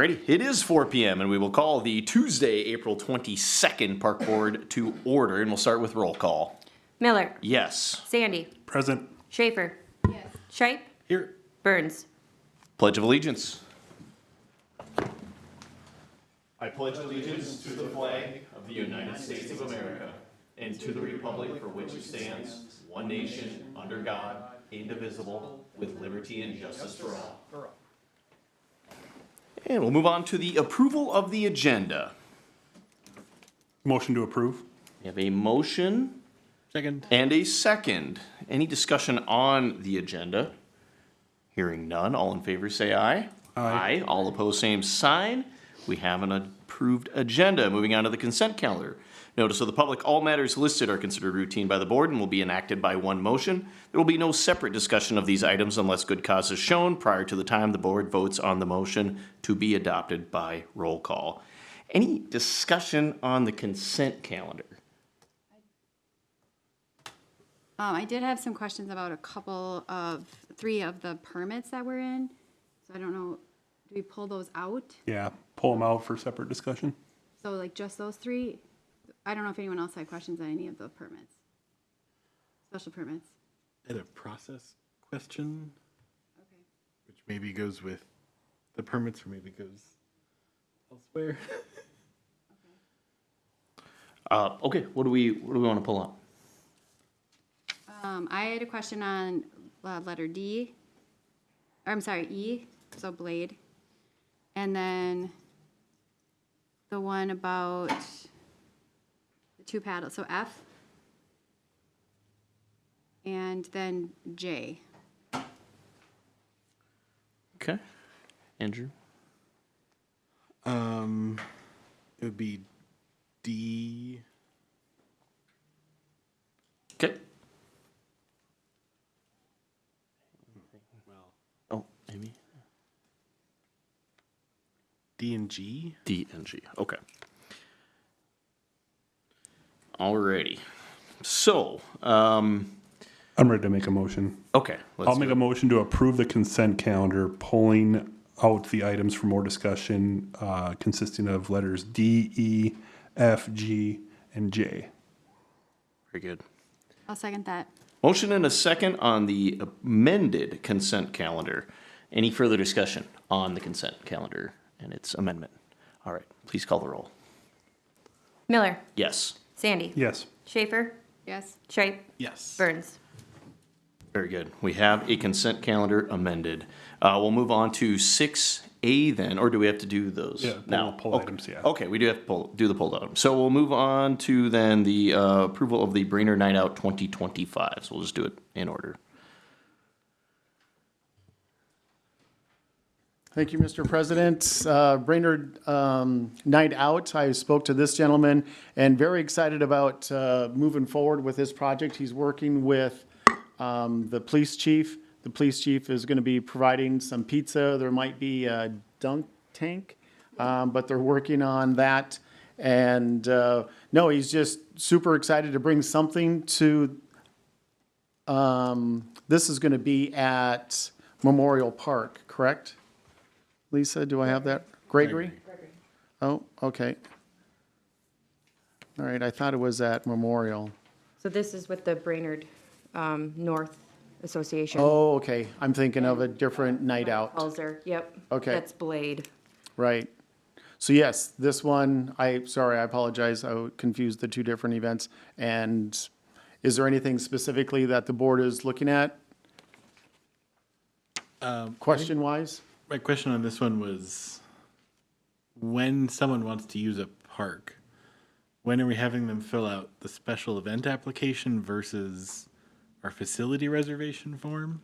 Alrighty, it is 4 p.m. and we will call the Tuesday, April 22nd Park Board to order, and we'll start with roll call. Miller. Yes. Sandy. Present. Schaefer. Yes. Shipe. Here. Burns. Pledge of Allegiance. I pledge allegiance to the flag of the United States of America and to the republic for which it stands, one nation, under God, indivisible, with liberty and justice for all. And we'll move on to the approval of the agenda. Motion to approve. We have a motion Second. and a second. Any discussion on the agenda? Hearing none, all in favor say aye. Aye. All opposed, same sign. We have an approved agenda. Moving on to the consent calendar. Notice of the public, all matters listed are considered routine by the board and will be enacted by one motion. There will be no separate discussion of these items unless good cause is shown prior to the time the board votes on the motion to be adopted by roll call. Any discussion on the consent calendar? I did have some questions about three of the permits that were in. So I don't know, do we pull those out? Yeah, pull them out for separate discussion. So like just those three? I don't know if anyone else had questions on any of the permits. Special permits. And a process question, Okay. which maybe goes with the permits or maybe goes elsewhere. Okay, what do we want to pull up? I had a question on letter D. Or I'm sorry, E, so blade. And then the one about the two paddles, so F. And then J. Okay, Andrew. It would be D. Okay. Well, Oh, Amy. D and G. D and G. Okay. Alrighty. So, I'm ready to make a motion. okay. I'll make a motion to approve the consent calendar, pulling out the items for more discussion, consisting of letters D, E, F, G, and J. Very good. I'll second that. Motion and a second on the amended consent calendar. Any further discussion on the consent calendar and its amendment? All right, please call the roll. Miller. Yes. Sandy. Yes. Schaefer. Yes. Shipe. Yes. Burns. Very good. We have a consent calendar amended. We'll move on to 6A then, or do we have to do those Yeah, now? pull Okay. items, yeah. Okay, we do have to do the pulled item. So we'll move on to then the approval of the Brainerd Night Out 2025. So we'll just do it in order. Thank you, Mr. President. Brainerd Night Out, I spoke to this gentleman and very excited about moving forward with this project. He's working with the police chief. The police chief is going to be providing some pizza. There might be a dunk tank, but they're working on that. And no, he's just super excited to bring something to, this is going to be at Memorial Park, correct? Lisa, do I have that? Gregory? Oh, okay. All right, I thought it was at Memorial. So this is with the Brainerd North Association. Oh, okay, I'm thinking of a different night out. Pulsar, yep. Okay. That's Blade. Right. So yes, this one, sorry, I apologize, I confused the two different events. And is there anything specifically that the board is looking at, question-wise? My question on this one was, when someone wants to use a park, when are we having them fill out the special event application versus our facility reservation form?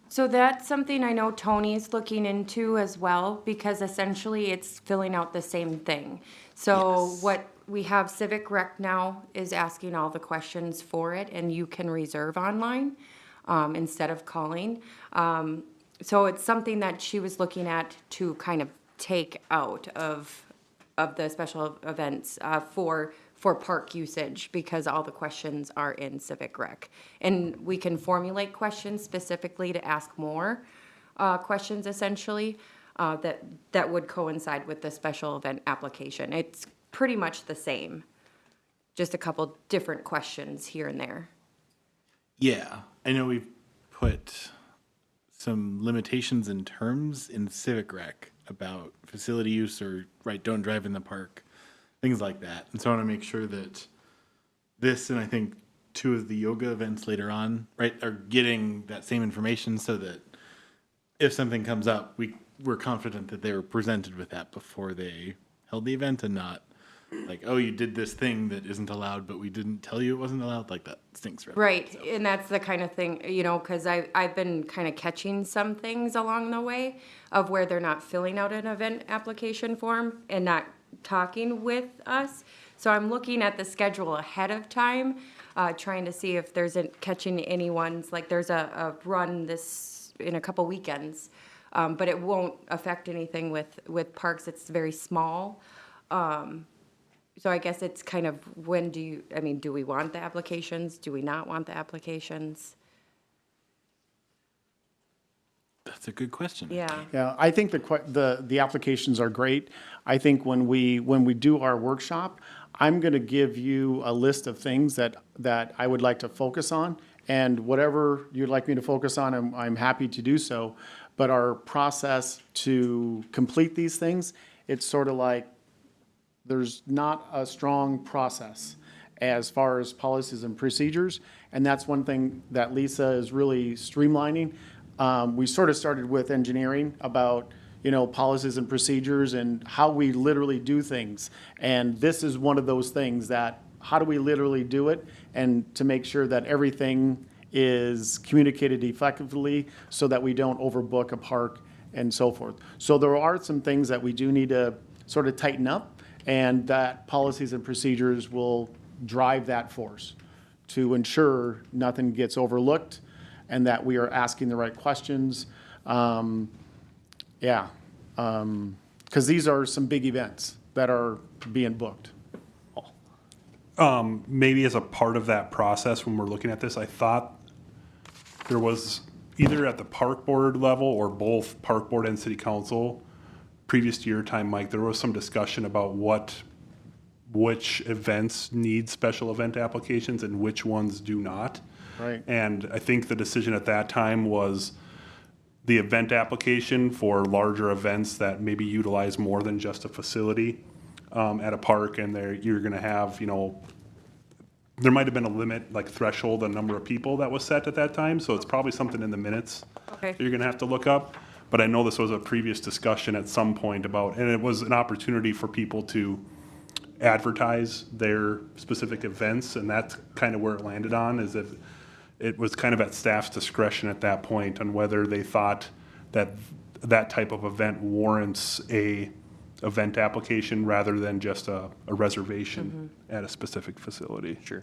So that's something I know Tony's looking into as well, because essentially it's filling out the same thing. So Yes. what we have Civic Rec now is asking all the questions for it, and you can reserve online instead of calling. So it's something that she was looking at to kind of take out of the special events for park usage, because all the questions are in Civic Rec. And we can formulate questions specifically to ask more questions essentially. that would coincide with the special event application. It's pretty much the same, just a couple different questions here and there. Yeah, I know we've put some limitations and terms in Civic Rec about facility use or, right, don't drive in the park, things like that. And so I want to make sure that this, and I think 2 of the yoga events later on, right, are getting that same information so that if something comes up, we're confident that they were presented with that before they held the event, and not like, oh, you did this thing that isn't allowed, but we didn't tell you it wasn't allowed. Like, that stinks. Really. Right, So, and that's the kind of thing, because I've been kind of catching some things along the way of where they're not filling out an event application form and not talking with us. So I'm looking at the schedule ahead of time, trying to see if there's catching any ones, like there's a run this in a couple weekends, but it won't affect anything with parks. It's very small. So I guess it's kind of do we want the applications? Do we not want the applications? that's a good question. Yeah. Yeah, I think the applications are great. I think when we do our workshop, I'm going to give you a list of things that I would like to focus on, and whatever you'd like me to focus on, I'm happy to do so. But our process to complete these things, it's sort of like there's not a strong process as far as policies and procedures, and that's one thing that Lisa is really streamlining. We sort of started with engineering about, policies and procedures and how we literally do things. And this is one of those things that, how do we literally do it? And to make sure that everything is communicated effectively so that we don't overbook a park and so forth. So there are some things that we do need to sort of tighten up, and that policies and procedures will drive that force to ensure nothing gets overlooked and that we are asking the right questions. Because these are some big events that are being booked. Maybe as a part of that process, when we're looking at this, I thought there was either at the park board level or both park board and city council, previous to your time, Mike, there was some discussion about which events need special event applications and which ones do not. Right. And I think the decision at that time was the event application for larger events that maybe utilize more than just a facility at a park, and you're going to have, there might have been a limit, like threshold, a number of people that was set at that time, so it's probably something in the minutes Okay. that you're going to have to look up. But I know this was a previous discussion at some point about, and it was an opportunity for people to advertise their specific events, and that's kind of where it landed on, is that it was kind of at staff's discretion at that point on whether they thought that that type of event warrants a event application rather than just a reservation at a specific facility. Sure.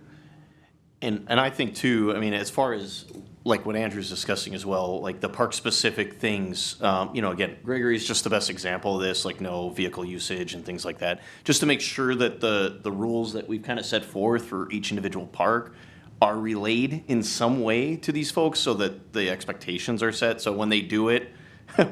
And I think too, as far as like what Andrew's discussing as well, like the park specific things, again, Gregory's just the best example of this, like no vehicle usage and things like that, just to make sure that the rules that we've kind of set forth for each individual park are relayed in some way to these folks so that the expectations are set. So when they do it,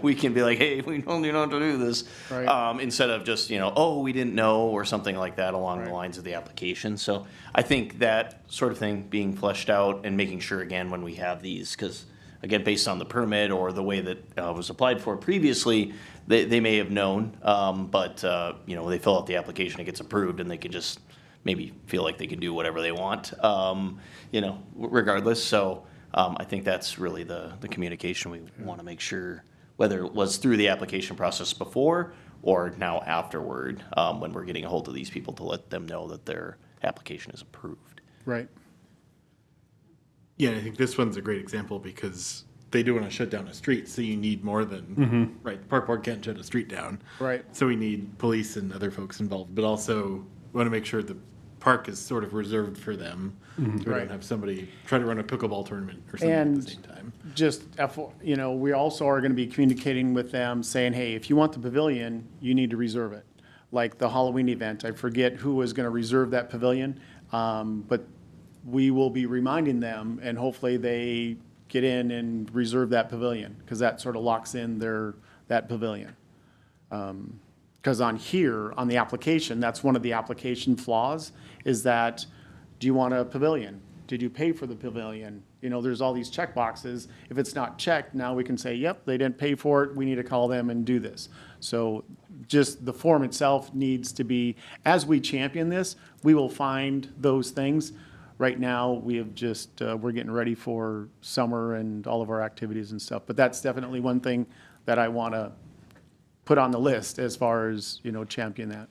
we can be like, hey, we don't know how to do this. Right. Instead of just, oh, we didn't know, or something like that along the Right. lines of the application. So I think that sort of thing being fleshed out and making sure, again, when we have these, because, again, based on the permit or the way that was applied for previously, they may have known, but they fill out the application, it gets approved, and they can just maybe feel like they can do whatever they want, regardless. So I think that's really the communication we want to make sure, whether it was through the application process before or now afterward, when we're getting a hold of these people to let them know that their application is approved. Right. Yeah, I think this one's a great example because they do want to shut down a street, so you need more than, right, the park board can't shut a street down. Right. So we need police and other folks involved, but also we want to make sure the park is sort of reserved for them. So we Right. don't have somebody try to run a pickleball tournament or something at And the same time. just, we also are going to be communicating with them saying, hey, if you want the pavilion, you need to reserve it. Like the Halloween event, I forget who was going to reserve that pavilion, but we will be reminding them, and hopefully they get in and reserve that pavilion, because that sort of locks in that pavilion. Because on here, on the application, that's one of the application flaws, is that, do you want a pavilion? Did you pay for the pavilion? You know, there's all these check boxes. If it's not checked, now we can say, yep, they didn't pay for it, we need to call them and do this. So just the form itself needs to be, as we champion this, we will find those things. Right now, we have just, we're getting ready for summer and all of our activities and stuff. But that's definitely one thing that I want to put on the list as far as, you know, champion that.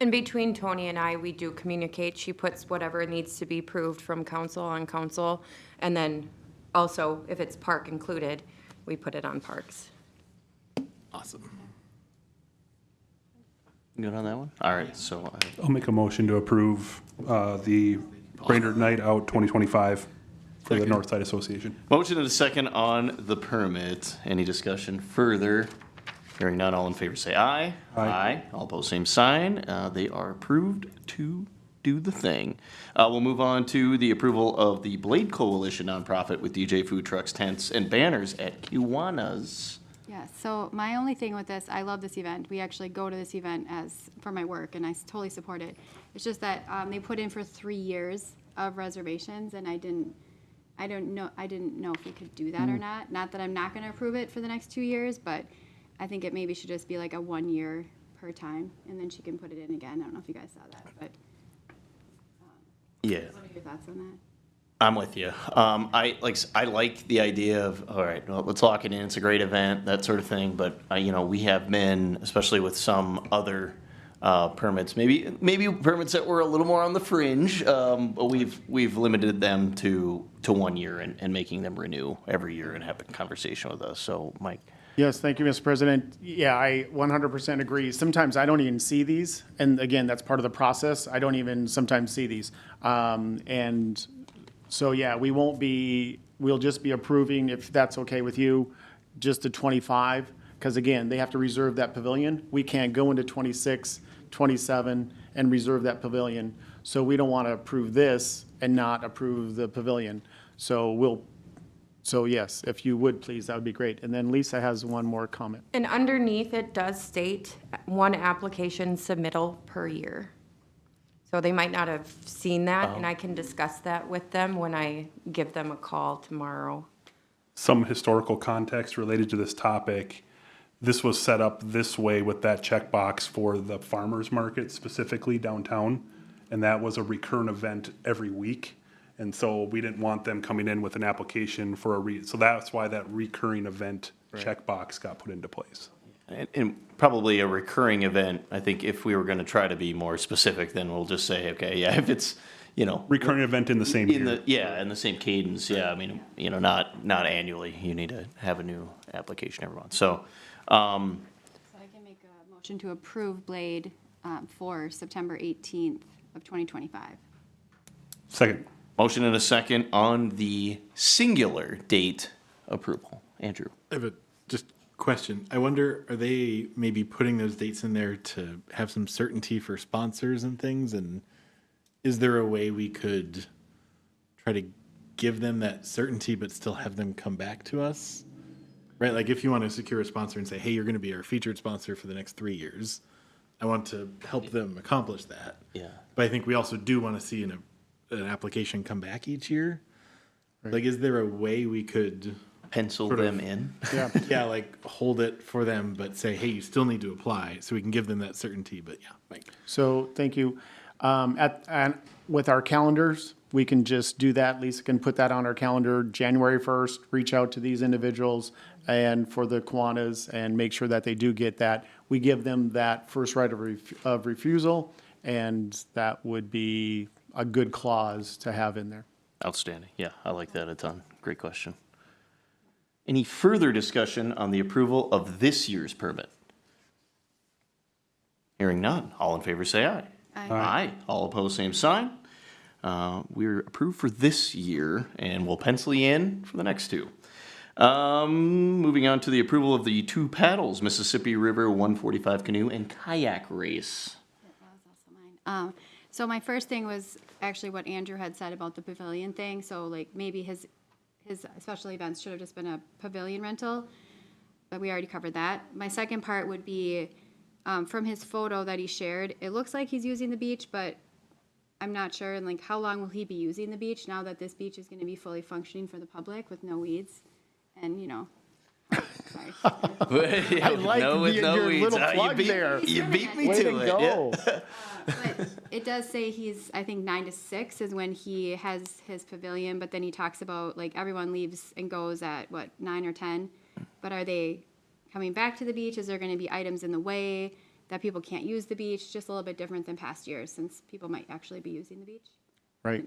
And between Tony and I, we do communicate. She puts whatever needs to be approved from council on council. And then also, if it's park included, we put it on parks. Awesome. Good on that one? All right, so I'll make a motion to approve the Brainerd Night Out 2025 for the Northside Association. motion and a second on the permit. Any discussion further? Hearing none, all in favor say aye. Aye. All opposed, same sign. They are approved to do the thing. We'll move on to the approval of the Blade Coalition nonprofit with DJ food trucks, tents, and banners at Kiwanis. Yeah, so my only thing with this, I love this event. We actually go to this event for my work, and I totally support it. It's just that they put in for 3 years of reservations, and I didn't know if we could do that or not. Not that I'm not gonna approve it for the next 2 years, but I think it maybe should just be like a 1 year per time, and then she can put it in again. I don't know if you guys saw that, but Yeah. what are your thoughts on that? I'm with you. I like the idea of, all right, well, let's lock it in. It's a great event, that sort of thing. But you know, we have been, especially with some other permits, maybe permits that were a little more on the fringe. But we've limited them to 1 year and making them renew every year and having a conversation with us. So, Mike. Yes, thank you, Mr. President. Yeah, I 100% agree. Sometimes I don't even see these, and again, that's part of the process. I don't even sometimes see these. And so, yeah, we'll just be approving, if that's okay with you, just the 25, because again, they have to reserve that pavilion. We can't go into 26, 27 and reserve that pavilion. So we don't want to approve this and not approve the pavilion. So yes, if you would please, that would be great. And then Lisa has one more comment. And underneath it does state 1 application submittal per year. So they might not have seen that, and I can discuss that with them when I give them a call tomorrow. Some historical context related to this topic. This was set up this way with that checkbox for the farmers market specifically downtown. And that was a recurrent event every week. And so we didn't want them coming in with an application for so that's why that recurring event checkbox got put into place. And probably a recurring event. I think if we were going to try to be more specific, then we'll just say, okay, yeah, if it's, you know, Recurring event in the same year. in the same cadence. Yeah, I mean, you know, not annually. You need to have a new application every month. So, So I can make a motion to approve Blade for September 18th of 2025. Second. motion and a second on the singular date approval. Andrew. I have a just question. I wonder, are they maybe putting those dates in there to have some certainty for sponsors and things? And is there a way we could try to give them that certainty but still have them come back to us? Right? Like if you want to secure a sponsor and say, hey, you're going to be our featured sponsor for the next 3 years, I want to help them accomplish that. Yeah. But I think we also do want to see an application come back each year. Like, is there a way we could Pencil Sort of. them in. Yeah. yeah, like hold it for them, but say, hey, you still need to apply, so we can give them that certainty. But yeah, Mike. So, thank you. With our calendars, we can just do that. Lisa can put that on our calendar, January 1st, reach out to these individuals and for the Kiwanis and make sure that they do get that. We give them that first right of refusal, and that would be a good clause to have in there. Outstanding. Yeah, I like that a ton. Great question. Any further discussion on the approval of this year's permit? Hearing none. All in favor say aye. Aye. Aye. All opposed, same sign. We're approved for this year, and we'll pencil you in for the next two. Moving on to the approval of the two paddles, Mississippi River 145 canoe and kayak race. That was also mine. So my first thing was actually what Andrew had said about the pavilion thing. So like maybe his special events should have just been a pavilion rental. but we already covered that. My second part would be, from his photo that he shared, it looks like he's using the beach, but I'm not sure, and like, how long will he be using the beach now that this beach is gonna be fully functioning for the public with no weeds? And, sorry. I like your little plug there. You beat me Way to to it. go. But it does say he's, I think 9 to 6 is when he has his pavilion, but then he talks about like everyone leaves and goes at what, 9 or 10? But are they coming back to the beach? Is there gonna be items in the way that people can't use the beach? Just a little bit different than past years since people might actually be using the beach. Right.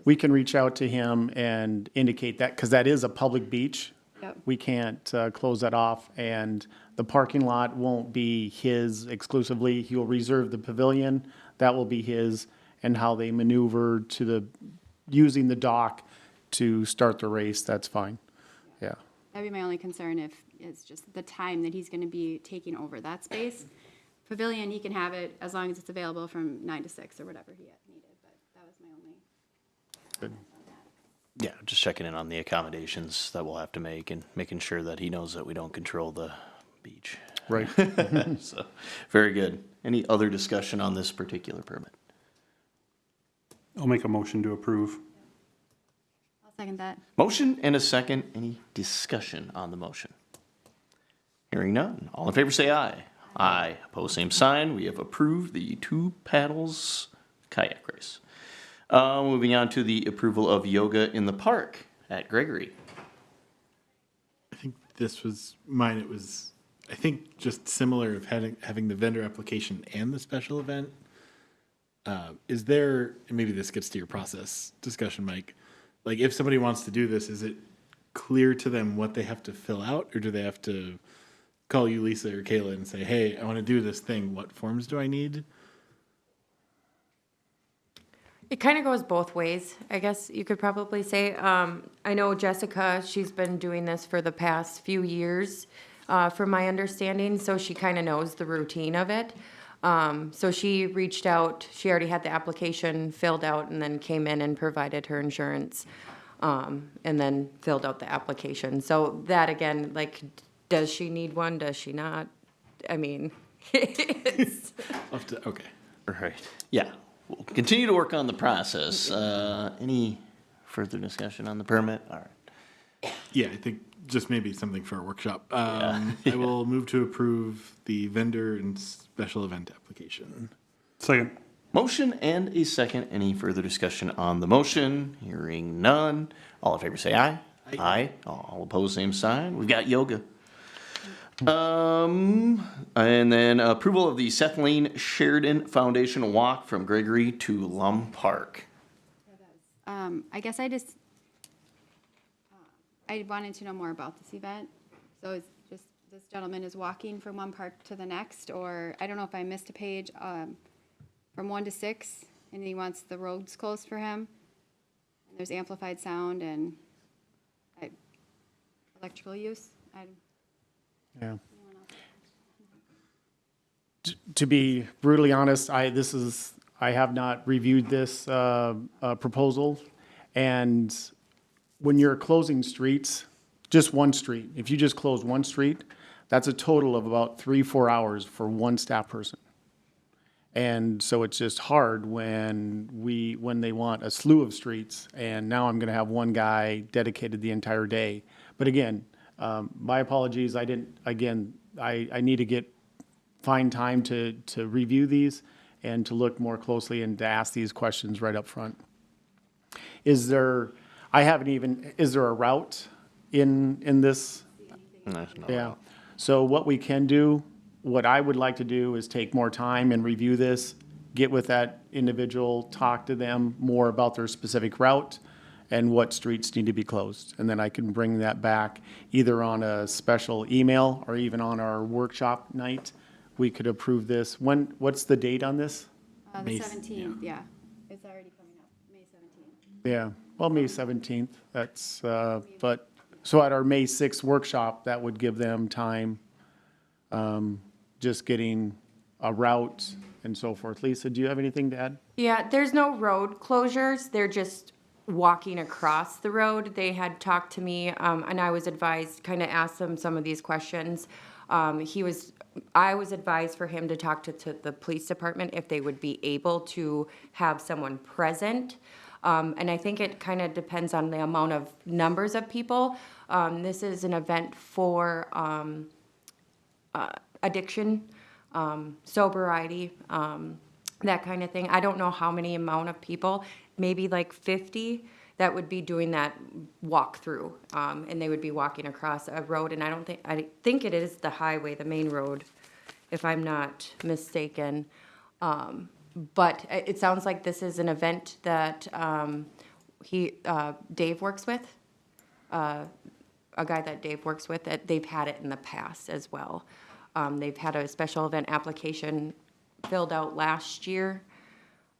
We can reach out to him and indicate that, because that is a public beach. Yep. We can't close that off, and the parking lot won't be his exclusively. He will reserve the pavilion, that will be his, and how they maneuver using the dock to start the race, that's fine. Yeah. That'd be my only concern if it's just the time that he's gonna be taking over that space. Pavilion, he can have it as long as it's available from 9 to 6 or whatever he needed, but that was my only. Good. Yeah, just checking in on the accommodations that we'll have to make and making sure that he knows that we don't control the beach. Right. So, very good. Any other discussion on this particular permit? I'll make a motion to approve. I'll second that. Motion and a second. Any discussion on the motion? Hearing none. All in favor say aye. Aye. Opposed, same sign. We have approved the 2 paddles kayak race. Moving on to the approval of yoga in the park at Gregory. I think this was mine. It was, I think, just similar of having the vendor application and the special event. Is there, and maybe this gets to your process discussion, Mike, like if somebody wants to do this, is it clear to them what they have to fill out, or do they have to call you, Lisa or Kayla, and say, hey, I want to do this thing. What forms do I need? It kind of goes both ways, I guess you could probably say. I know Jessica, she's been doing this for the past few years, from my understanding, so she kind of knows the routine of it. So she reached out, she already had the application filled out and then came in and provided her insurance, and then filled out the application. So that again, like, does she need one? Does she not? I mean, it's... Okay. Right. Yeah. We'll continue to work on the process. Any further discussion on the permit? All right. Yeah, I think just maybe something for a workshop. I will move to approve the vendor and special event application. Second. Motion and a second. Any further discussion on the motion? Hearing none. All in favor say aye. Aye. All opposed, same sign. We've got yoga. And then approval of the Seth Lane Sheridan Foundation walk from Gregory to Lum Park. I guess I wanted to know more about this event. So it's just, this gentleman is walking from one park to the next, or I don't know if I missed a page, from 1 to 6, and he wants the roads closed for him. And there's amplified sound and electrical use. Yeah. To be brutally honest, I have not reviewed this proposal, and when you're closing streets, just one street, if you just close one street, that's a total of about 3-4 hours for one staff person. And so it's just hard when they want a slew of streets, and now I'm gonna have one guy dedicated the entire day. But again, my apologies, I need to find time to review these and to look more closely and to ask these questions right up front. Is there a route in this? There's no Yeah. So what I would like to do is take more time and review this, get with that individual, talk to them more about their specific route and what streets need to be closed. And then I can bring that back either on a special email or even on our workshop night. We could approve this. What's the date on this? The May 17th, yeah. It's already coming up, May 17th. Yeah, well, May 17th, that's, so at our May 6th workshop, that would give them time, just getting a route and so forth. Lisa, do you have anything to add? Yeah, there's no road closures. They're just walking across the road. They had talked to me, and I was advised, kind of asked them some of these questions. I was advised for him to talk to the police department if they would be able to have someone present. And I think it kind of depends on the amount of numbers of people. This is an event for addiction, sobriety, that kind of thing. I don't know how many amount of people, maybe like 50 that would be doing that walk through, and they would be walking across a road. And I think it is the highway, the main road, if I'm not mistaken. But it sounds like this is an event that Dave works with, a guy that Dave works with, that they've had it in the past as well. They've had a special event application filled out last year,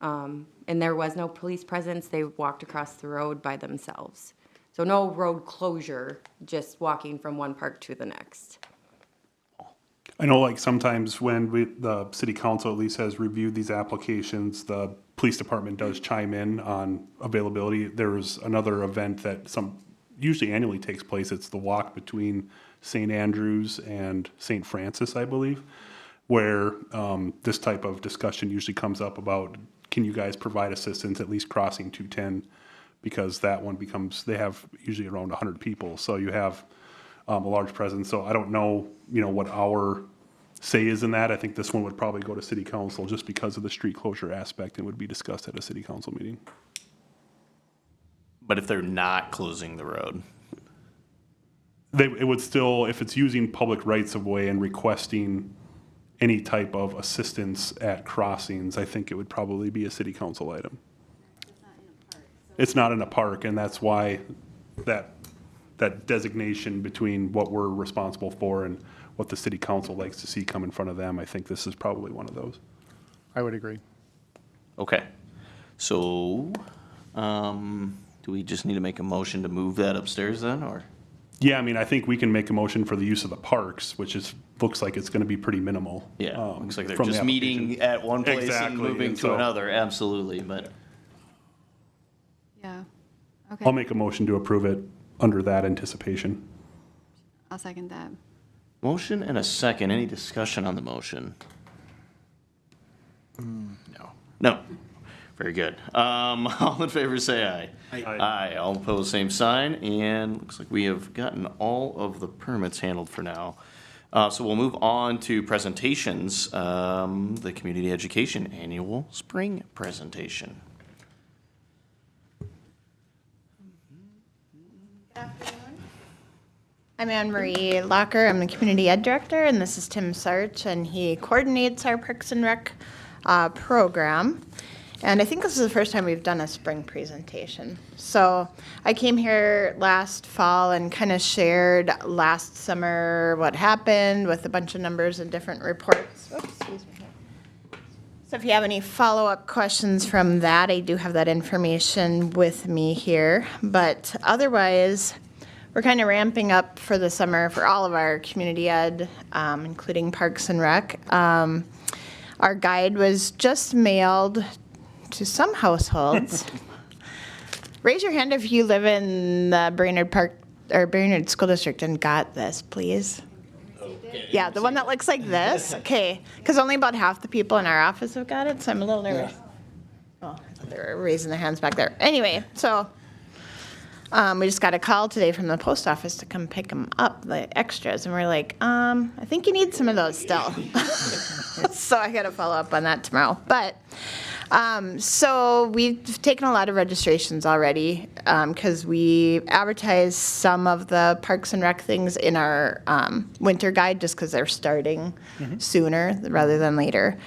and there was no police presence. They walked across the road by themselves. So no road closure, just walking from one park to the next. I know like sometimes when the city council at least has reviewed these applications, the police department does chime in on availability. There was another event that usually annually takes place. It's the walk between St. Andrews and St. Francis, I believe, where this type of discussion usually comes up about, can you guys provide assistance at least crossing 210? Because that one they have usually around 100 people. So you have a large presence. So I don't know, what our say is in that. I think this one would probably go to city council just because of the street closure aspect and would be discussed at a city council meeting. But if they're not closing the road, It would still, if it's using public rights of way and requesting any type of assistance at crossings, I think it would probably be a city council item. It's not in a park, and that's why that designation between what we're responsible for and what the city council likes to see come in front of them, I think this is probably one of those. I would agree. okay. So, do we just need to make a motion to move that upstairs then, or? Yeah, I think we can make a motion for the use of the parks, which looks like it's gonna be pretty minimal. Yeah, looks like they're from the just meeting at one place and Exactly, moving and to so- another, absolutely, but, Yeah. I'll Okay, make a motion to approve it under that anticipation. I'll second that. motion and a second, any discussion on the motion? No. No, very good. All in favor, say aye. Aye, all opposed, same sign, and looks like we have gotten all of the permits handled for now. So we'll move on to presentations, the Community Education Annual Spring Presentation. I'm Anne Marie Locker. I'm the Community Ed Director, and this is Tim Sarch, and he coordinates our Parks and Rec program. And I think this is the first time we've done a spring presentation. So I came here last fall and kind of shared last summer what happened with a bunch of numbers and different reports. Oops, excuse me. So if you have any follow-up questions from that, I do have that information with me here. But otherwise, we're kind of ramping up for the summer for all of our community ed, including Parks and Rec. Our guide was just mailed to some households. Raise your hand if you live in the Brainerd Park or Brainerd School District and got this, please. Yeah, the one that looks like this. Okay, because only about half the people in our office have got it, so I'm a little nervous. Oh, I thought they were raising their hands back there. Anyway, so we just got a call today from the post office to come pick them up, the extras, and we're like, I think you need some of those still. So I got to follow up on that tomorrow. But so we've taken a lot of registrations already because we advertise some of the Parks and Rec things in our winter guide just because they're starting sooner rather than later.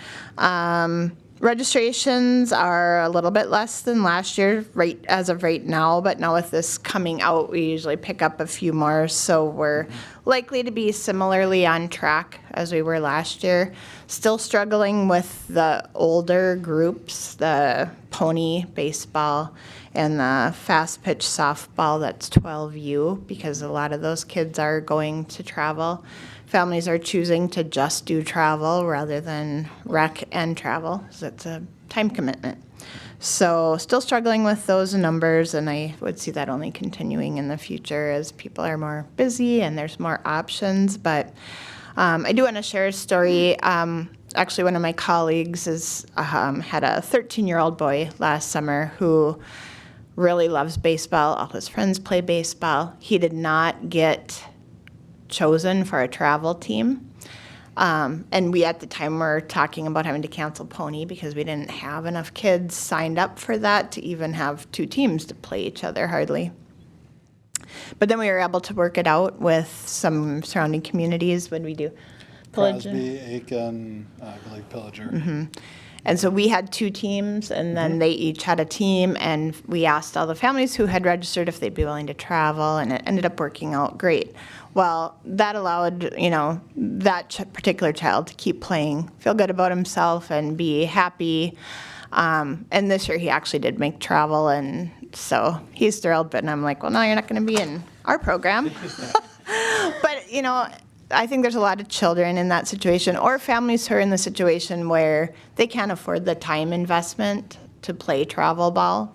Registrations are a little bit less than last year, right as of right now, but now with this coming out, we usually pick up a few more, so we're likely to be similarly on track as we were last year. Still struggling with the older groups, the pony baseball and the fast pitch softball, that's 12U, because a lot of those kids are going to travel. Families are choosing to just do travel rather than rec and travel, so it's a time commitment. So still struggling with those numbers, and I would see that only continuing in the future as people are more busy and there's more options. But I do want to share a story. Actually, one of my colleagues had a 13-year-old boy last summer who really loves baseball. All his friends play baseball. He did not get chosen for a travel team. And we, at the time, were talking about having to cancel Pony because we didn't have enough kids signed up for that to even have two teams to play each other, hardly. But then we were able to work it out with some surrounding communities. What did we do? Crosby, Aiken, I believe Pillager. And so we had two teams, and then they each had a team, and we asked all the families who had registered if they'd be willing to travel, and it ended up working out great. Well, that allowed, that particular child to keep playing, feel good about himself, and be happy. And this year he actually did make travel, and so he's thrilled, but I'm like, well, no, you're not going to be in our program. But, I think there's a lot of children in that situation, or families who are in the situation where they can't afford the time investment to play travel ball,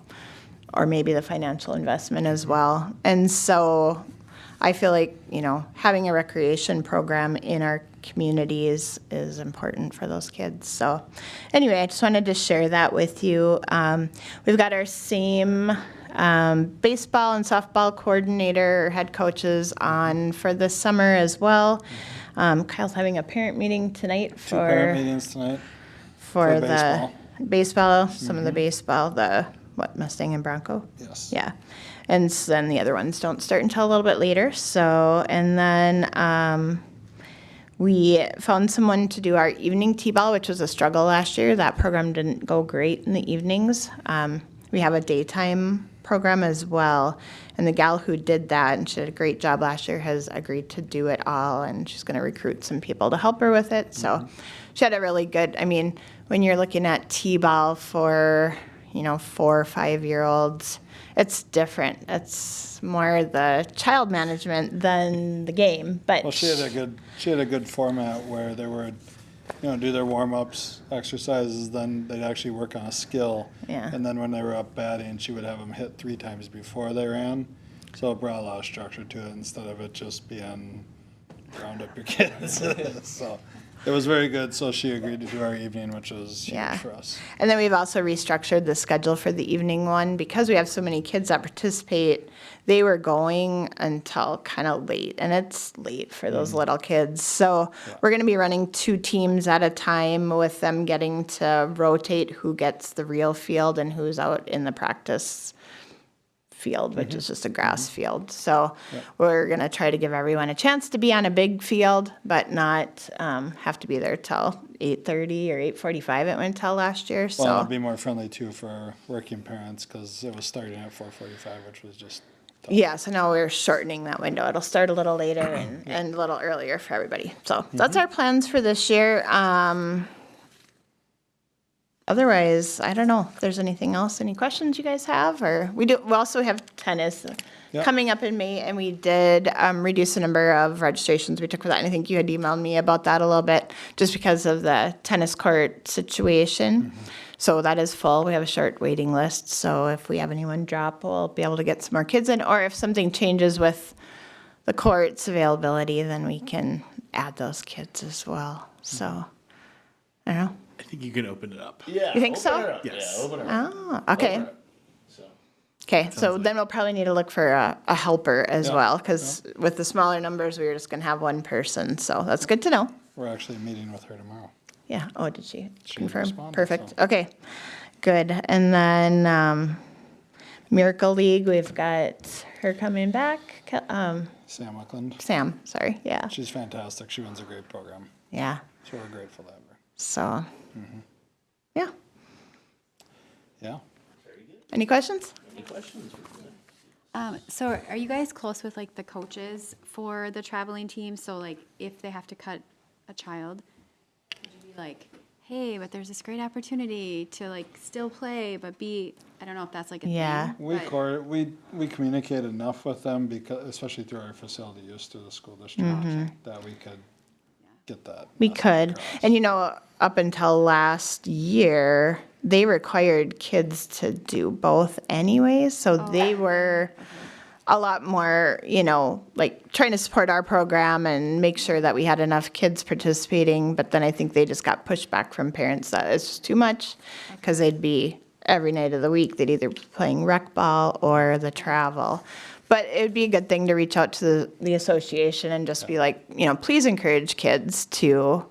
or maybe the financial investment as well. And so I feel like, having a recreation program in our communities is important for those kids. So anyway, I just wanted to share that with you. We've got our same baseball and softball coordinator or head coaches on for this summer as well. Kyle's having a parent meeting tonight Two parent meetings tonight. For the baseball, some of the baseball, Mustang and Bronco? Yes. Yeah. And then the other ones don't start until a little bit later. So, and then we found someone to do our evening t-ball, which was a struggle last year. That program didn't go great in the evenings. We have a daytime program as well. And the gal who did that, and she did a great job last year, has agreed to do it all, and she's going to recruit some people to help her with it. So she had a really good, when you're looking at t-ball for, 4 or 5-year-olds, it's different. It's more the child management than the game. But Well, she had a good format where they would, do their warm-ups, exercises, then they'd actually work on a skill. Yeah. And then when they were up batting, she would have them hit 3 times before they ran. So it brought a lot of structure to it instead of it just being round up your kids. So it was very good. So she agreed to do our evening, which was huge for us. And then we've also restructured the schedule for the evening one because we have so many kids that participate. They were going until kind of late, and it's late for those little kids. So we're going to be running 2 teams at a time with them getting to rotate who gets the real field and who's out in the practice field, which is just a grass field. So we're going to try to give everyone a chance to be on a big field, but not have to be there till 8:30 or 8:45 it went till last year. So Well, it'd be more friendly too for working parents because it was starting at 4:45, which was just tough. yeah, so now we're shortening that window. It'll start a little later and a little earlier for everybody. So that's our plans for this year. Otherwise, I don't know if there's anything else. Any questions you guys have? Or we also have tennis coming up in May, and we did reduce the number of registrations we took for that. And I think you had emailed me about that a little bit, just because of the tennis court situation. So that is full. We have a short waiting list. So if we have anyone drop, we'll be able to get some more kids in. Or if something changes with the court's availability, then we can add those kids as well. So I don't know. I think you can open it up. Yeah. You think open so? her up. Yes. Yeah, open her up. Oh, okay. Open her up. So. Okay, so then we'll probably need to look for a helper as well, because with the smaller numbers, we were just gonna have one person, so that's good to know. We're actually meeting with her tomorrow. Yeah, oh, did she She confirm? responded, Perfect, so. okay, good. And then Miracle League, we've got her coming back, Sam Wickland. Sam, sorry, yeah, She's fantastic. She runs a great program. yeah, So we're grateful to have her. so, yeah. Yeah. Any questions? Any questions? So are you guys close with like the coaches for the traveling team? So like if they have to cut a child, would you be like, hey, but there's this great opportunity to like still play, but I don't know if that's like a Yeah. thing. We communicate enough with them because, especially through our facility use through the school district, that we could get that. We message could, across. and up until last year, they required kids to do both anyways, so they were a lot more, like trying to support our program and make sure that we had enough kids participating. But then I think they just got pushback from parents that it's just too much, because they'd be every night of the week, they'd either be playing rec ball or the travel. But it'd be a good thing to reach out to the association and just be like, please encourage kids to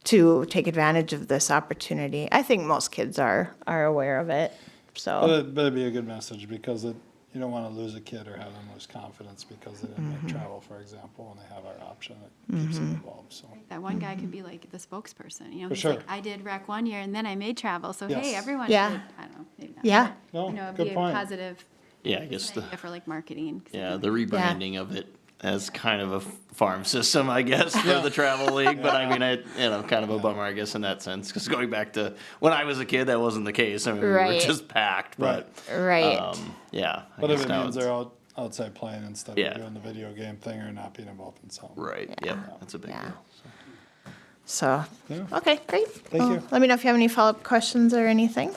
take advantage of this opportunity. I think most kids are aware of it, so. But it'd be a good message, because you don't want to lose a kid or have them lose confidence because they didn't make travel, for example, and they have our option. It keeps them involved, so. That one guy could be like the spokesperson, he's sure. like, I did rec one year and then I made travel, so hey, Yes. everyone should, Yeah. I don't know, maybe not. Yeah. but, No, it'd good be point. a positive Yeah, I guess idea for like marketing. 'cause yeah, the rebranding of it as kind of a farm system, I guess, for the travel league. But I mean, kind of a bummer, I guess, in that sense. Because going back to when I was a kid, that wasn't the case. I mean, we were Right. just packed. But Right. yeah, I But if guess it now means it's- they're outside playing instead Yeah. of doing the video game thing or not being involved in something. right. Yeah, that's a big Yeah. deal. So, Yeah. okay, great. Thank you. Let me know if you have any follow-up questions or anything.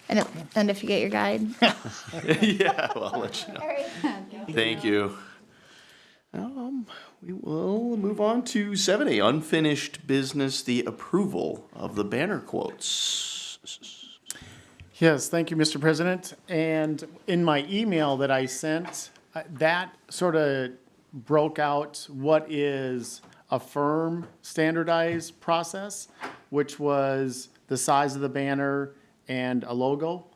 And if you get your guide. Yeah, well, I'll let you know. Thank you. We will move on to 7A, unfinished business, the approval of the banner quotes. Yes, thank you, Mr. President. And in my email that I sent, that sort of broke out what is a firm standardized process, which was the size of the banner and a logo.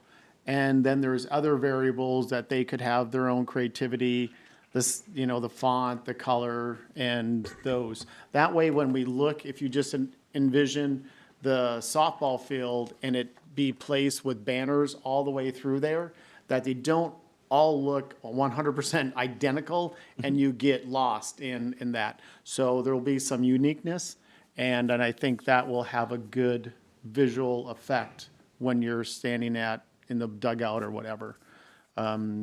And then there's other variables that they could have their own creativity, this, the font, the color, and those. That way, when we look, if you just envision the softball field and it be placed with banners all the way through there, that they don't all look 100% identical and you get lost in that. So there will be some uniqueness, and I think that will have a good visual effect when you're standing in the dugout or whatever.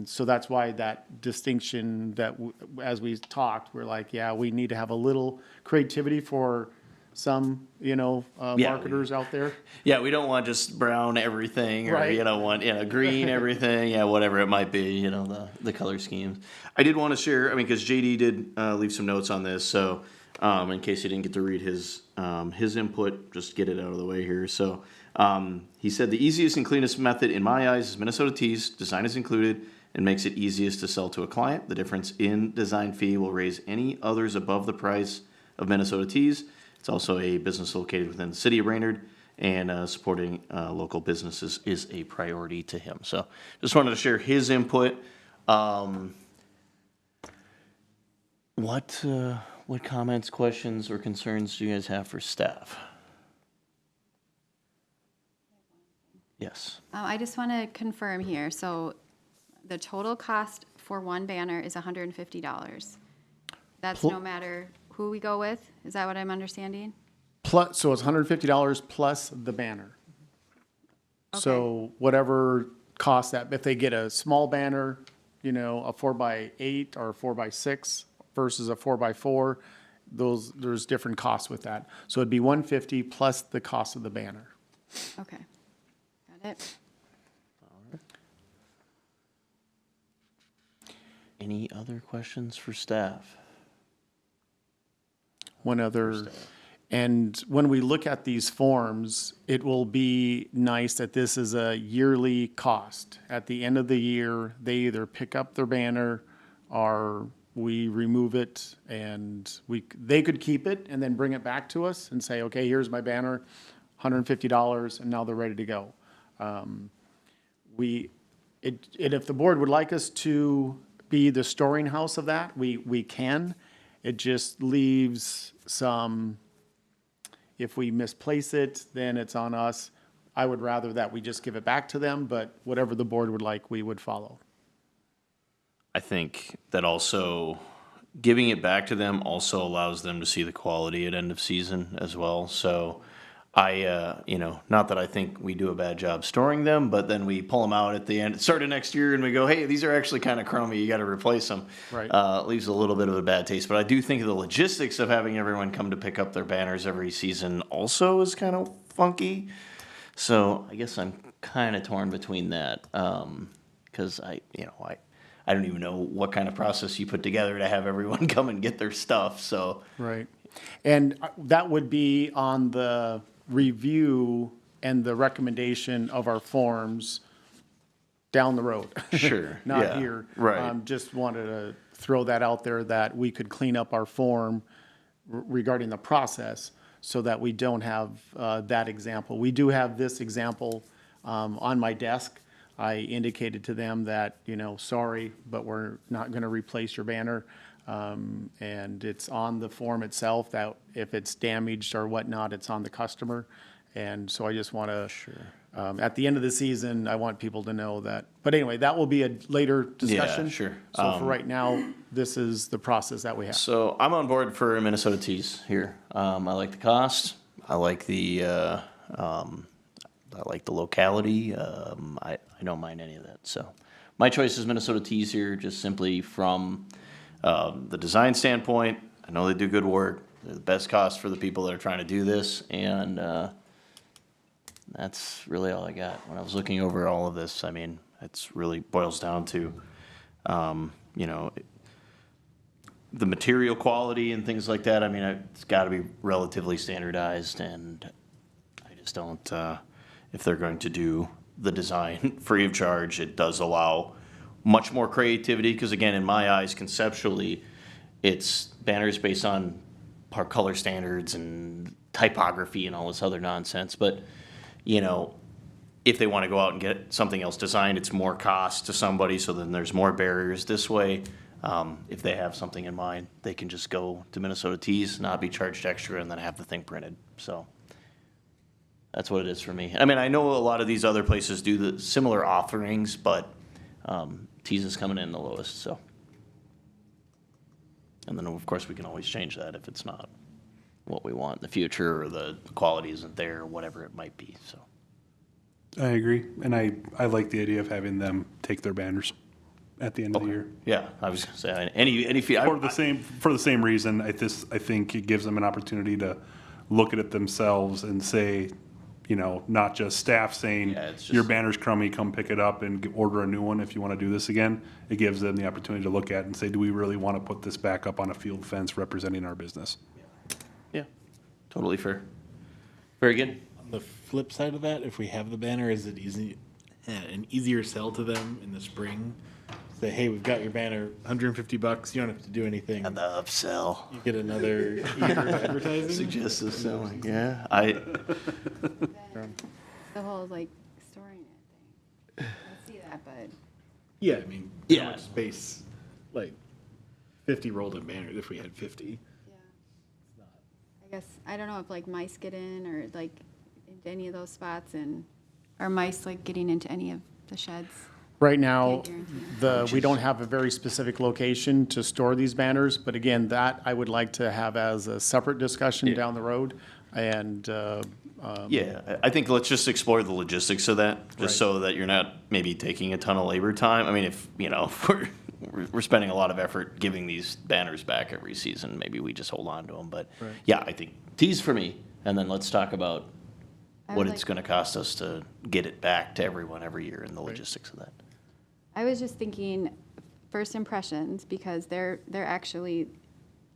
So that's why that distinction that, as we talked, we're like, yeah, we need to have a little creativity for some, marketers out there. Yeah, we don't want just brown everything, or Right. green everything, whatever it might be, the color schemes. I did want to share, because JD did leave some notes on this, so in case you didn't get to read his input, just get it out of the way here. So he said the easiest and cleanest method in my eyes is Minnesota Tees. Design is included and makes it easiest to sell to a client. The difference in design fee will raise any others above the price of Minnesota Tees. It's also a business located within the city of Brainerd, and supporting local businesses is a priority to him. So just wanted to share his input. What comments, questions, or concerns do you guys have for staff? Yes. I just want to confirm here, so the total cost for one banner is $150. That's no matter who we go with? Is that what I'm understanding? Plus, so it's $150 plus the banner. So whatever cost that, if they get a small banner, a 4x8 or a 4x6 versus a 4x4, there's different costs with that. So it'd be $150 plus the cost of the banner. Okay. Got it. Any other questions for staff? One other, and when we look at these forms, it will be nice that this is a yearly cost. At the end of the year, they either pick up their banner or we remove it, and they could keep it and then bring it back to us and say, okay, here's my banner, $150, and now they're ready to go. If the board would like us to be the storing house of that, we can. It just leaves some, if we misplace it, then it's on us. I would rather that we just give it back to them, but whatever the board would like, we would follow. I think that also giving it back to them also allows them to see the quality at end of season as well. So not that I think we do a bad job storing them, but then we pull them out at the end, start of next year, and we go, hey, these are actually kind of crummy. You got to replace them. Right. Leaves a little bit of a bad taste. But I do think the logistics of having everyone come to pick up their banners every season also is kind of funky. So I guess I'm kind of torn between that, because I don't even know what kind of process you put together to have everyone come and get their stuff, so. Right. And that would be on the review and the recommendation of our forms down the road. Sure, Not yeah, here. right. Just wanted to throw that out there that we could clean up our form regarding the process so that we don't have that example. We do have this example on my desk. I indicated to them that, sorry, but we're not going to replace your banner. And it's on the form itself that if it's damaged or whatnot, it's on the customer. And so I just want to, at the end of the season, I want people to know that. But anyway, that will be a later discussion. sure. So for right now, this is the process that we have. So I'm on board for Minnesota Tees here. I like the cost. I like the locality. I don't mind any of that. So my choice is Minnesota Tees here, just simply from the design standpoint. I know they do good work. They're the best cost for the people that are trying to do this, and that's really all I got. When I was looking over all of this, I mean, it's really boils down to, the material quality and things like that. I mean, it's got to be relatively standardized, and I just don't, if they're going to do the design free of charge, it does allow much more creativity, because again, in my eyes, conceptually, it's banners based on our color standards and typography and all this other nonsense. But, if they want to go out and get something else designed, it's more cost to somebody, so then there's more barriers this way. If they have something in mind, they can just go to Minnesota Tees, not be charged extra, and then have the thing printed. So that's what it is for me. I mean, I know a lot of these other places do the similar offerings, but Tees is coming in the lowest, so. And then, of course, we can always change that if it's not what we want in the future, or the quality isn't there, or whatever it might be, so. I agree, and I like the idea of having them take their banners at the end of the year. Yeah, I was gonna say, any fee. For the same reason, I think it gives them an opportunity to look at it themselves and say, not just staff saying, Yeah, it's just- your banner's crummy, come pick it up and order a new one if you want to do this again. It gives them the opportunity to look at it and say, do we really want to put this back up on a field fence representing our business? Yeah, totally fair. Very good. On the flip side of that, if we have the banner, is it an easier sell to them in the spring? Say, hey, we've got your banner, $150. You don't have to do anything. And the upsell. You get another year of advertising. Suggestive selling, yeah. The whole storing it thing. I see that, but Yeah, I mean, Yeah. how much space? 50 rolled in banners if we had 50. yeah. I guess, I don't know if mice get in or into any of those spots, and are mice getting into any of the sheds? Right now, Can't guarantee we don't have a very specific location to store these banners, but again, that I would like to have as a separate discussion down the road. And, Yeah, I think let's just explore the logistics of that, just so that you're not maybe taking a ton of labor time. I mean, if we're spending a lot of effort giving these banners back every season, maybe we just hold on to them. But yeah, I think Tees for me, and then let's talk about I what would it's going to cost us to get it back to everyone every year and the logistics of that. I was just thinking first impressions, because they're actually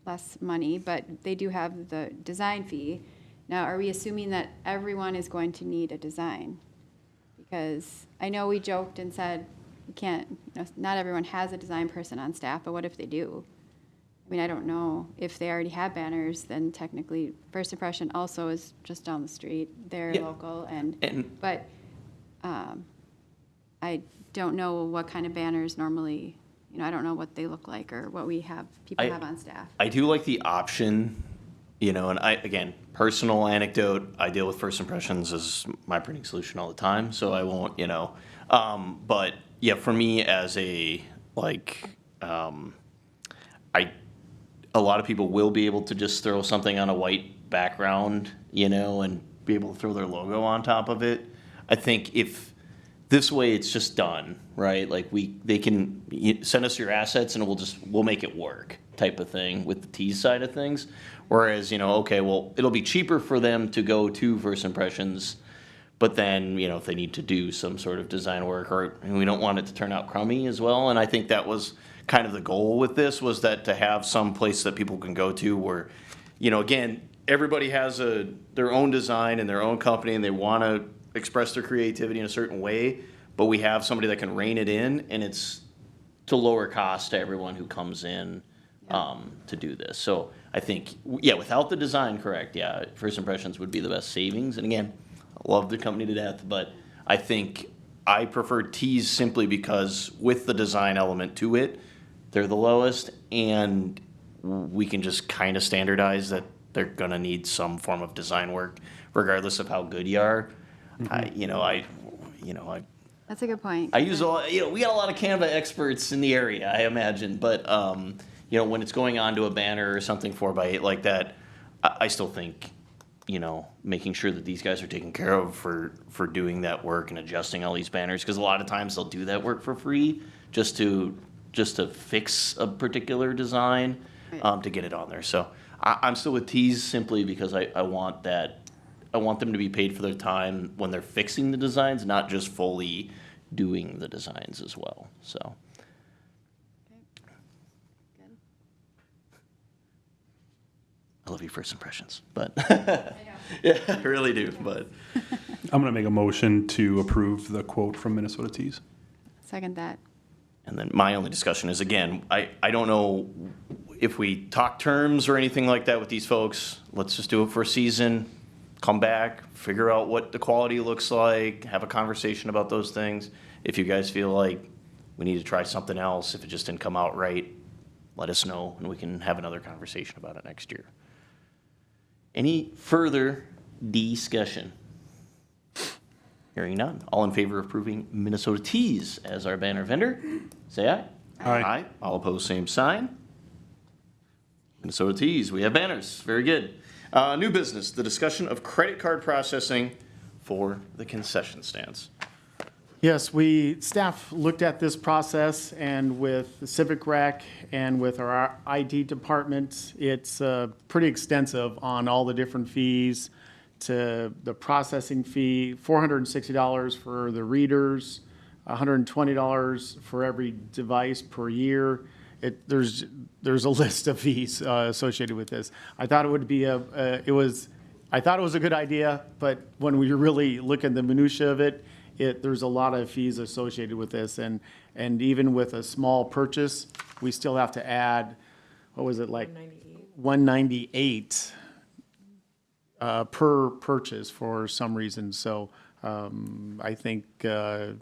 less money, but they do have the design fee. Now, are we assuming that everyone is going to need a design? Because I know we joked and said we can't, not everyone has a design person on staff, but what if they do? I mean, I don't know. If they already have banners, then technically First Impression also is just down the street. They're Yeah. local And- but I don't know what kind of banners normally, I don't know what they look like or what people have on staff. I do like the option, and again, personal anecdote, I deal with First Impressions as my printing solution all the time, so I won't, but yeah, for me as a, a lot of people will be able to just throw something on a white background, and be able to throw their logo on top of it. I think if this way it's just done, right? They can send us your assets and we'll make it work type of thing with the Tees side of things. Whereas, okay, well, it'll be cheaper for them to go to First Impressions, But then, you know, if they need to do some sort of design work, and we don't want it to turn out crummy as well. And I think that was kind of the goal with this, was that to have some place that people can go to where, you know, again, everybody has their own design and their own company, and they want to express their creativity in a certain way, but we have somebody that can rein it in, and it's to lower cost to everyone who comes in to do this. So I think, yeah, without the design, correct, yeah, first impressions would be the best savings. And again, I love the company to death, but I think I prefer Tees simply because with the design element to it, they're the lowest, and we can just kind of standardize that they're gonna need some form of design work, regardless of how good you are. That's a good point. I use a lot, you know, we got a lot of Canva experts in the area, I imagine, but, you know, when it's going on to a banner or something 4x8 like that, I still think, you know, making sure that these guys are taken care of for doing that work and adjusting all these banners, because a lot of times they'll do that work for free just to fix a particular design, to get it on there. So I'm still with Tees simply because I want them to be paid for their time when they're fixing the designs, not just fully doing the designs as well, so. Good. I love your first impressions, but, yeah, I really do, but. I'm gonna make a motion to approve the quote from Minnesota Tees. Second that. And then my only discussion is, again, I don't know if we talk terms or anything like that with these folks. Let's just do it for a season, come back, figure out what the quality looks like, have a conversation about those things. If you guys feel like we need to try something else, if it just didn't come out right, let us know, and we can have another conversation about it next year. Any further discussion? Hearing none. All in favor of approving Minnesota Tees as our banner vendor, say aye. Aye. All opposed, same sign. Minnesota Tees, we have banners. Very good. New business, the discussion of credit card processing for the concession stands. Yes, staff looked at this process, and with the Civic Rec and with our IT department, it's pretty extensive on all the different fees, to the processing fee, $460 for the readers, $120 for every device per year. There's a list of fees associated with this. I thought it would be I thought it was a good idea, but when we really look at the minutia of it, there's a lot of fees associated with this, and even with a small purchase, we still have to add, what was it, like $198 per purchase for some reason. So I think our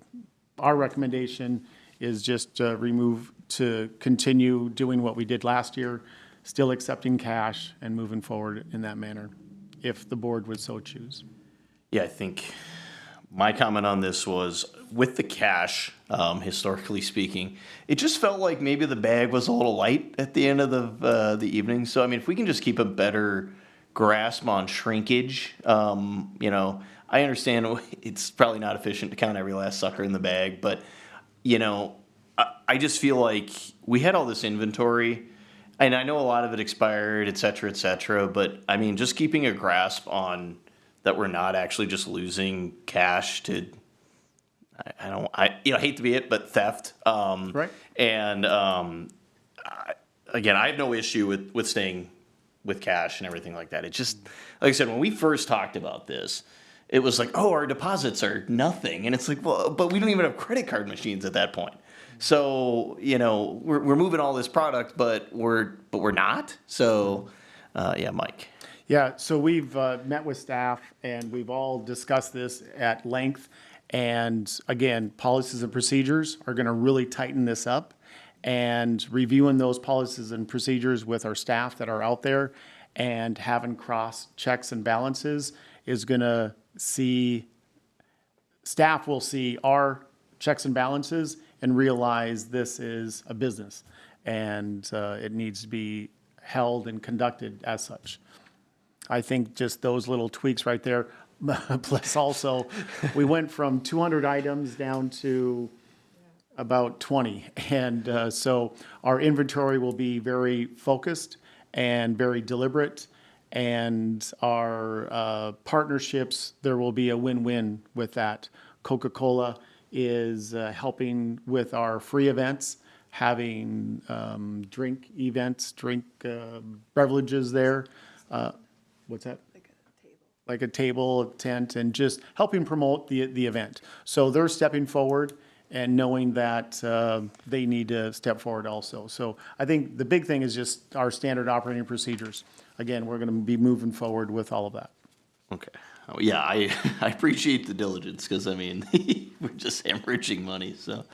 recommendation is just to continue doing what we did last year, still accepting cash and moving forward in that manner, if the board would so choose. Yeah, I think my comment on this was, with the cash, historically speaking, it just felt like maybe the bag was a little light at the end of the evening. So, I mean, if we can just keep a better grasp on shrinkage, you know, I understand it's probably not efficient to count every last sucker in the bag, but, you know, I just feel like we had all this inventory, and I know a lot of it expired, et cetera, but, I mean, just keeping a grasp on that we're not actually just losing cash to, I hate to be it, but theft. Right. And again, I have no issue with staying with cash and everything like that. It just, like I said, when we first talked about this, it was like, oh, our deposits are nothing. And it's like, well, but we don't even have credit card machines at that point. So, you know, we're moving all this product, but we're not. So, yeah, Mike. Yeah, so we've met with staff, and we've all discussed this at length. And again, policies and procedures are going to really tighten this up. And reviewing those policies and procedures with our staff that are out there and having cross checks and balances is going to staff will see our checks and balances and realize this is a business, and it needs to be held and conducted as such. I think just those little tweaks right there, plus also, we went from 200 items down to about 20. And so our inventory will be very focused and very deliberate. and our partnerships, there will be a win-win with that. Coca-Cola is helping with our free events, having drink events, beverages there. What's that? Like a table, a tent, and just helping promote the event. So they're stepping forward and knowing that they need to step forward also. So I think the big thing is just our standard operating procedures. Again, we're going to be moving forward with all of that. Okay. Oh, yeah, I appreciate the diligence, because, I mean, we're just hemorrhaging money, so.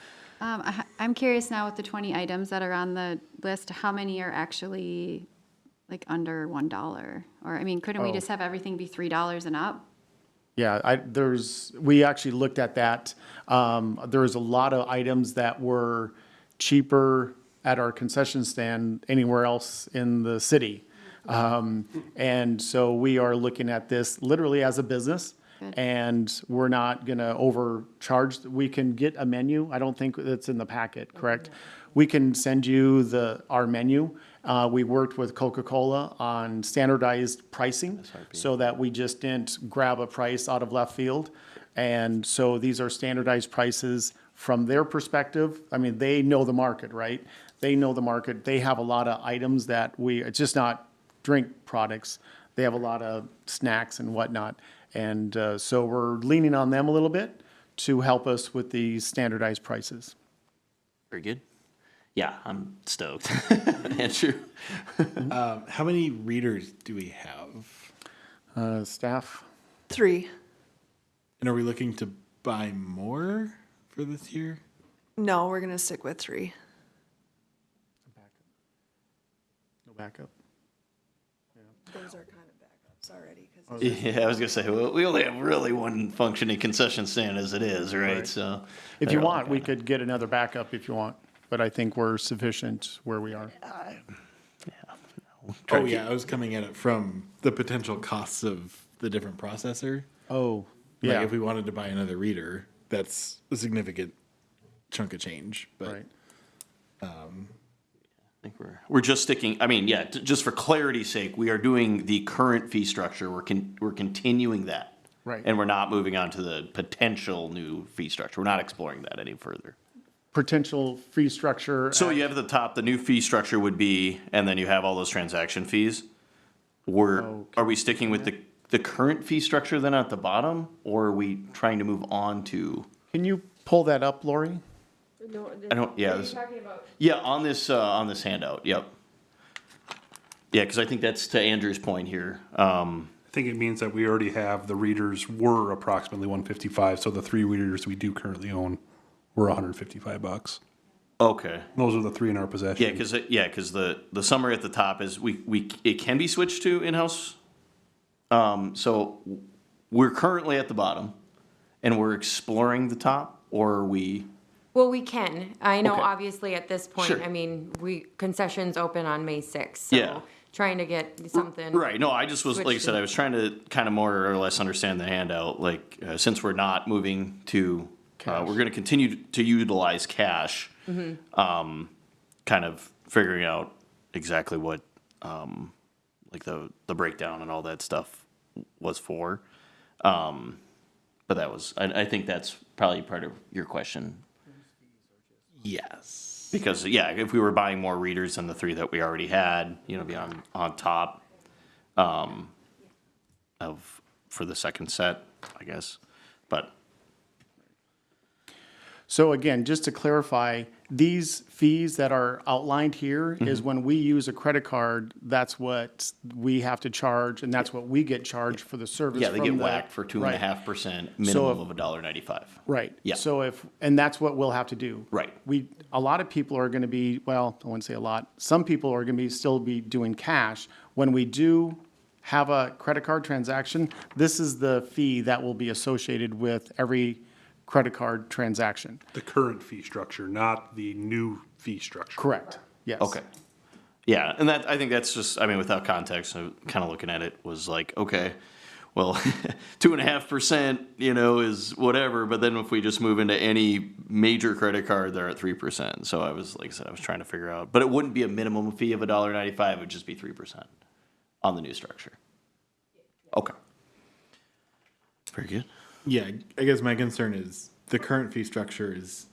I'm curious now with the 20 items that are on the list, how many are actually like under $1? Or, I mean, couldn't we just have everything be $3 and up? Yeah, we actually looked at that. There's a lot of items that were cheaper at our concession stand anywhere else in the city. And so we are looking at this literally as a business. Good. And we're not going to overcharge. We can get a menu. I don't think it's in the packet, correct? We can send you our menu. We worked with Coca-Cola on standardized pricing so that we just didn't grab a price out of left field. And so these are standardized prices from their perspective. I mean, they know the market, right? They know the market. They have a lot of items that it's just not drink products. They have a lot of snacks and whatnot. And so we're leaning on them a little bit to help us with these standardized prices. Very good. Yeah, I'm stoked. Andrew? How many readers do we have? Staff? 3. And are we looking to buy more for this year? No, we're gonna stick with 3. No backup? Those are kind of backups already. 'Cause Yeah, I was gonna say, well, we only have really one functioning concession stand as it is, right? So. If you they're all want, we kinda- could get another backup if you want, but I think we're sufficient where we are. try Oh, to yeah, I was coming at it from the potential costs of the different processor. Oh, Like, yeah, if we wanted to buy another reader, that's a significant chunk of change, but. right. I think we're just sticking, I mean, yeah, just for clarity's sake, we are doing the current fee structure. We're continuing that. Right. And we're not moving on to the potential new fee structure. We're not exploring that any further. Potential fee structure. So you have at the top, the new fee structure would be, and then you have all those transaction fees. Are we sticking with the current fee structure then at the bottom? Or are we trying to move on to, Can you pull that up, Lori? No, I don't, yeah. Are you this- talking about? Yeah, on this handout, yep. Yeah, because I think that's to Andrew's point here. I think it means that we already have, the readers were approximately 155, so the 3 readers we do currently own were $155. Okay. Those are the 3 in our possession. Yeah, because the summary at the top is it can be switched to in-house. So we're currently at the bottom, and we're exploring the top, or are we? Well, we can. I know, Okay. obviously, at this point, Sure. I mean, concessions open on May 6th. Yeah. So trying to get something. Right, no, I just was, like I Switch said, to- I was trying to kind of more or less understand the handout, like, since we're not moving to, we're gonna continue to utilize cash. Kind of figuring out exactly what, like the breakdown and all that stuff was for. But that was, I think that's probably part of your question. Yes. Because, yeah, if we were buying more readers than the 3 that we already had, be on top for the second set, I guess. But, So again, just to clarify, these fees that are outlined here is when we use a credit card, that's what we have to charge, and that's what we get charged for the service. yeah, they from get the- whacked for 2.5%, minimum So of $1.95. Right. Yeah. So and that's what we'll have to do. Right. A lot of people are gonna be, well, I wouldn't say a lot, some people are gonna still be doing cash. When we do have a credit card transaction, this is the fee that will be associated with every credit card transaction. The current fee structure, not the new fee structure. Correct, yes. Okay. Yeah, and I think that's just, I mean, without context, kind of looking at it was like, okay, well, 2.5%, is whatever, but then if we just move into any major credit card, they're at 3%. So I was, like I said, I was trying to figure out, but it wouldn't be a minimum fee of $1.95, it would just be 3% on the new structure. Okay. Very good. Yeah, I guess my concern is the current fee structure is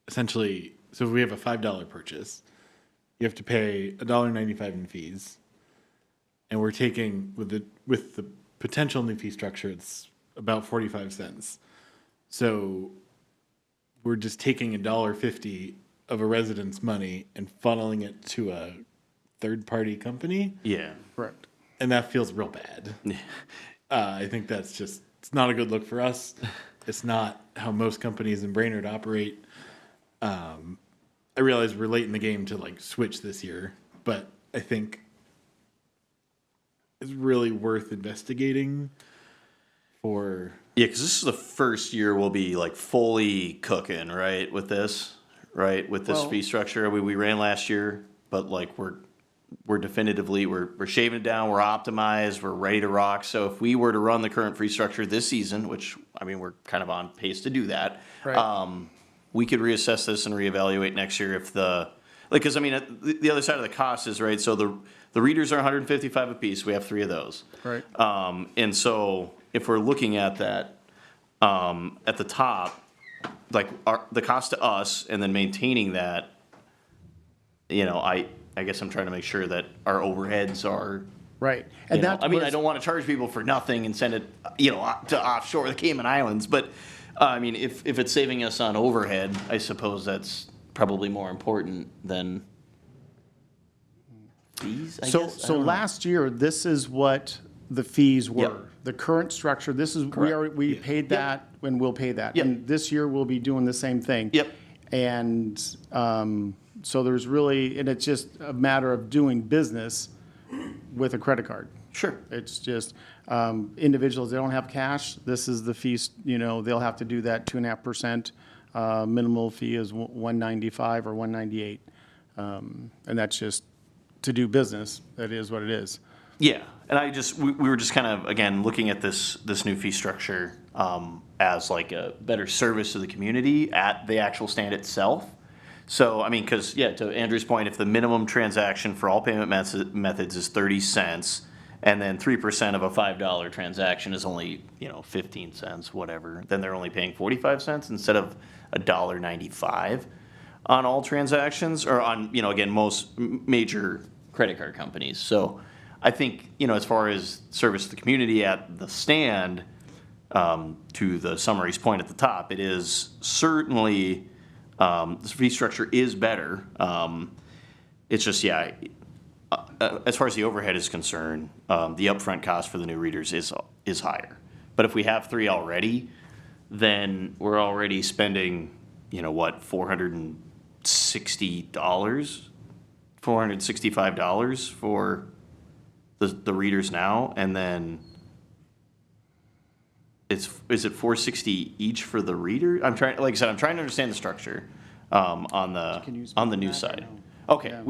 essentially, so if we have a $5 purchase, you have to pay $1.95 in fees. And we're taking, with the potential new fee structure, it's about 45 cents. So we're just taking $1.50 of a resident's money and funneling it to a third-party company. Yeah. Correct. And that feels real bad. I think that's just, it's not a good look for us. It's not how most companies in Brainerd operate. I realize we're late in the game to like switch this year, but I think it's really worth investigating for. Yeah, because this is the first year we'll be like fully cooking, right, with this, right, with this Well- fee structure. We ran last year, but like we're definitively, we're shaving it down, we're optimized, we're ready to rock. So if we were to run the current fee structure this season, which, I mean, we're kind of on pace to do that, Right. we could reassess this and reevaluate next year if like, because I mean, the other side of the cost is, right, so the readers are 155 apiece, we have 3 of those. Right. And so if we're looking at that, at the top, like the cost to us and then maintaining that, you know, I guess I'm trying to make sure that our overheads are, Right. you And know, that I mean, was- I don't want to charge people for nothing and send it, you know, to offshore the Cayman Islands, but, I mean, if it's saving us on overhead, I suppose that's probably more important than fees, I So, guess? I so don't know. last year, this is what the fees were. Yep. The current structure, this is, we paid that and we'll pay that. Yep. And this year, we'll be doing the same thing. Yep. And so there's really, and it's just a matter of doing business with a credit card. Sure. It's just individuals, they don't have cash, this is the fees, you know, they'll have to do that 2.5%. Minimal fee is $195 or $198. And that's just to do business, that is what it is. Yeah, and we were just kind of, again, looking at this new fee structure as like a better service to the community at the actual stand itself. So, I mean, because, yeah, to Andrew's point, if the minimum transaction for all payment methods is 30 cents, and then 3% of a $5 transaction is only, you know, 15 cents, whatever, then they're only paying 45 cents instead of $1.95 on all transactions, or on, you know, again, most major credit card companies. So I think, you know, as far as service to the community at the stand, to the summary's point at the top, it is certainly, this fee structure is better. It's just, yeah, as far as the overhead is concerned, the upfront cost for the new readers is higher. But if we have 3 already, then we're already spending, you know, what, $460, $465 for the readers now, and then is it $460 each for the reader? I'm trying, like I said, I'm trying to understand the structure on the new side. Okay, Yeah.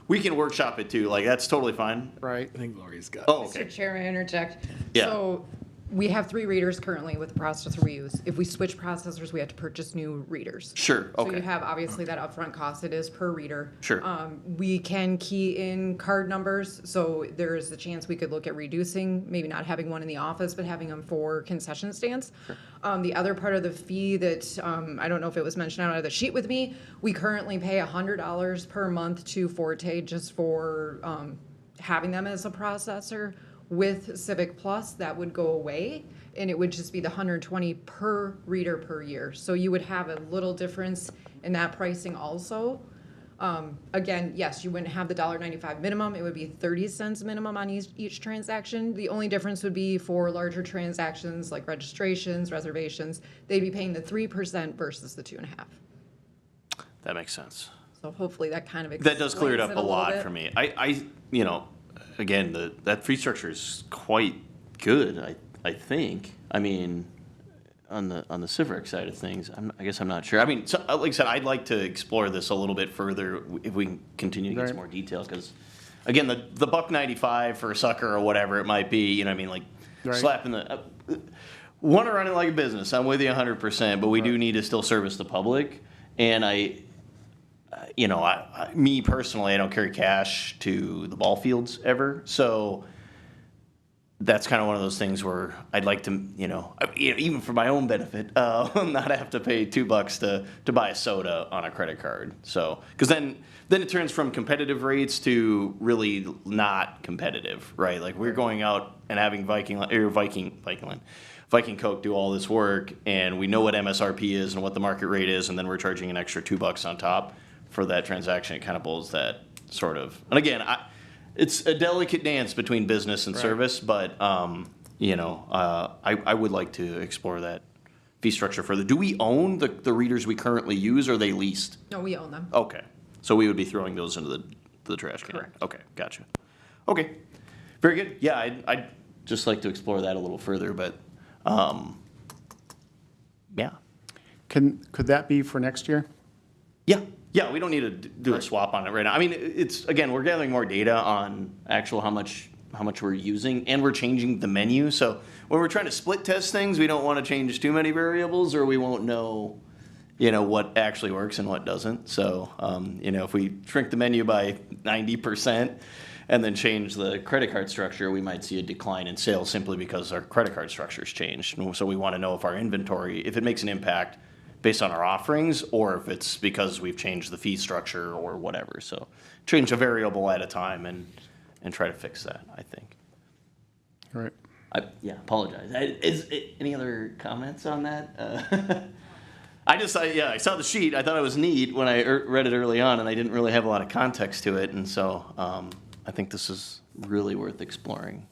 we can workshop it too. Like, that's totally fine. Right. I think Lori's got. Oh, okay. Mr. Chair, may I interject? Yeah. So we have 3 readers currently with the processor we use. If we switch processors, we have to purchase new readers. Sure. So you Okay. have obviously that upfront cost, it is per reader. Sure. We can key in card numbers, so there is a chance we could look at reducing, maybe not having one in the office, but having them for concession stands. The other part of the fee that, I don't know if it was mentioned on the sheet with me, we currently pay $100 per month to Forte just for having them as a processor. With Civic Plus, that would go away, and it would just be the $120 per reader per year. So you would have a little difference in that pricing also. Again, yes, you wouldn't have the $1.95 minimum, it would be 30 cents minimum on each transaction. The only difference would be for larger transactions like registrations, reservations, they'd be paying the 3% versus the 2.5%. That makes sense. So hopefully that kind of That does clear it explains up a little lot bit. for me. I you know, again, that fee structure is quite good, I think. I mean, on the Civic side of things, I guess I'm not sure. I mean, so, like I said, I'd like to explore this a little bit further if we can continue to get some Right. more details, because, again, the $1.95 for a sucker or whatever it might be, you know what I mean, like, Right. slapping the... want to run it like a business, I'm with you 100%, but we do need to still service the public, and you know, me personally, I don't carry cash to the ball fields ever. So that's kind of one of those things where I'd like to, even for my own benefit, not have to pay $2 to buy a soda on a credit card. So, because then it turns from competitive rates to really not competitive, right? Like we're going out and having Viking Coke do all this work, and we know what MSRP is and what the market rate is, and then we're charging an extra $2 on top for that transaction. It kind of blows that sort of. And again, it's a delicate dance between business and service, but I would like to explore that fee structure further. Do we own the readers we currently use, or are they leased? No, we own them. Okay, so we would be throwing those into the trash can. Correct. Okay, gotcha. Okay, very good. Yeah, I'd just like to explore that a little further, but yeah. Could that be for next year? Yeah, we don't need to do a swap on it right now. I mean, it's, again, we're gathering more data on actual how much we're using, and we're changing the menu. So when we're trying to split test things, we don't want to change too many variables, or we won't know, what actually works and what doesn't. So, if we shrink the menu by 90% and then change the credit card structure, we might see a decline in sales simply because our credit card structure's changed. And so we want to know if our inventory, if it makes an impact based on our offerings, or if it's because we've changed the fee structure or whatever. So change a variable at a time and try to fix that, I think. All right. Apologize. Any other comments on that? I saw the sheet. I thought it was neat when I read it early on, and I didn't really have a lot of context to it. And so I think this is really worth exploring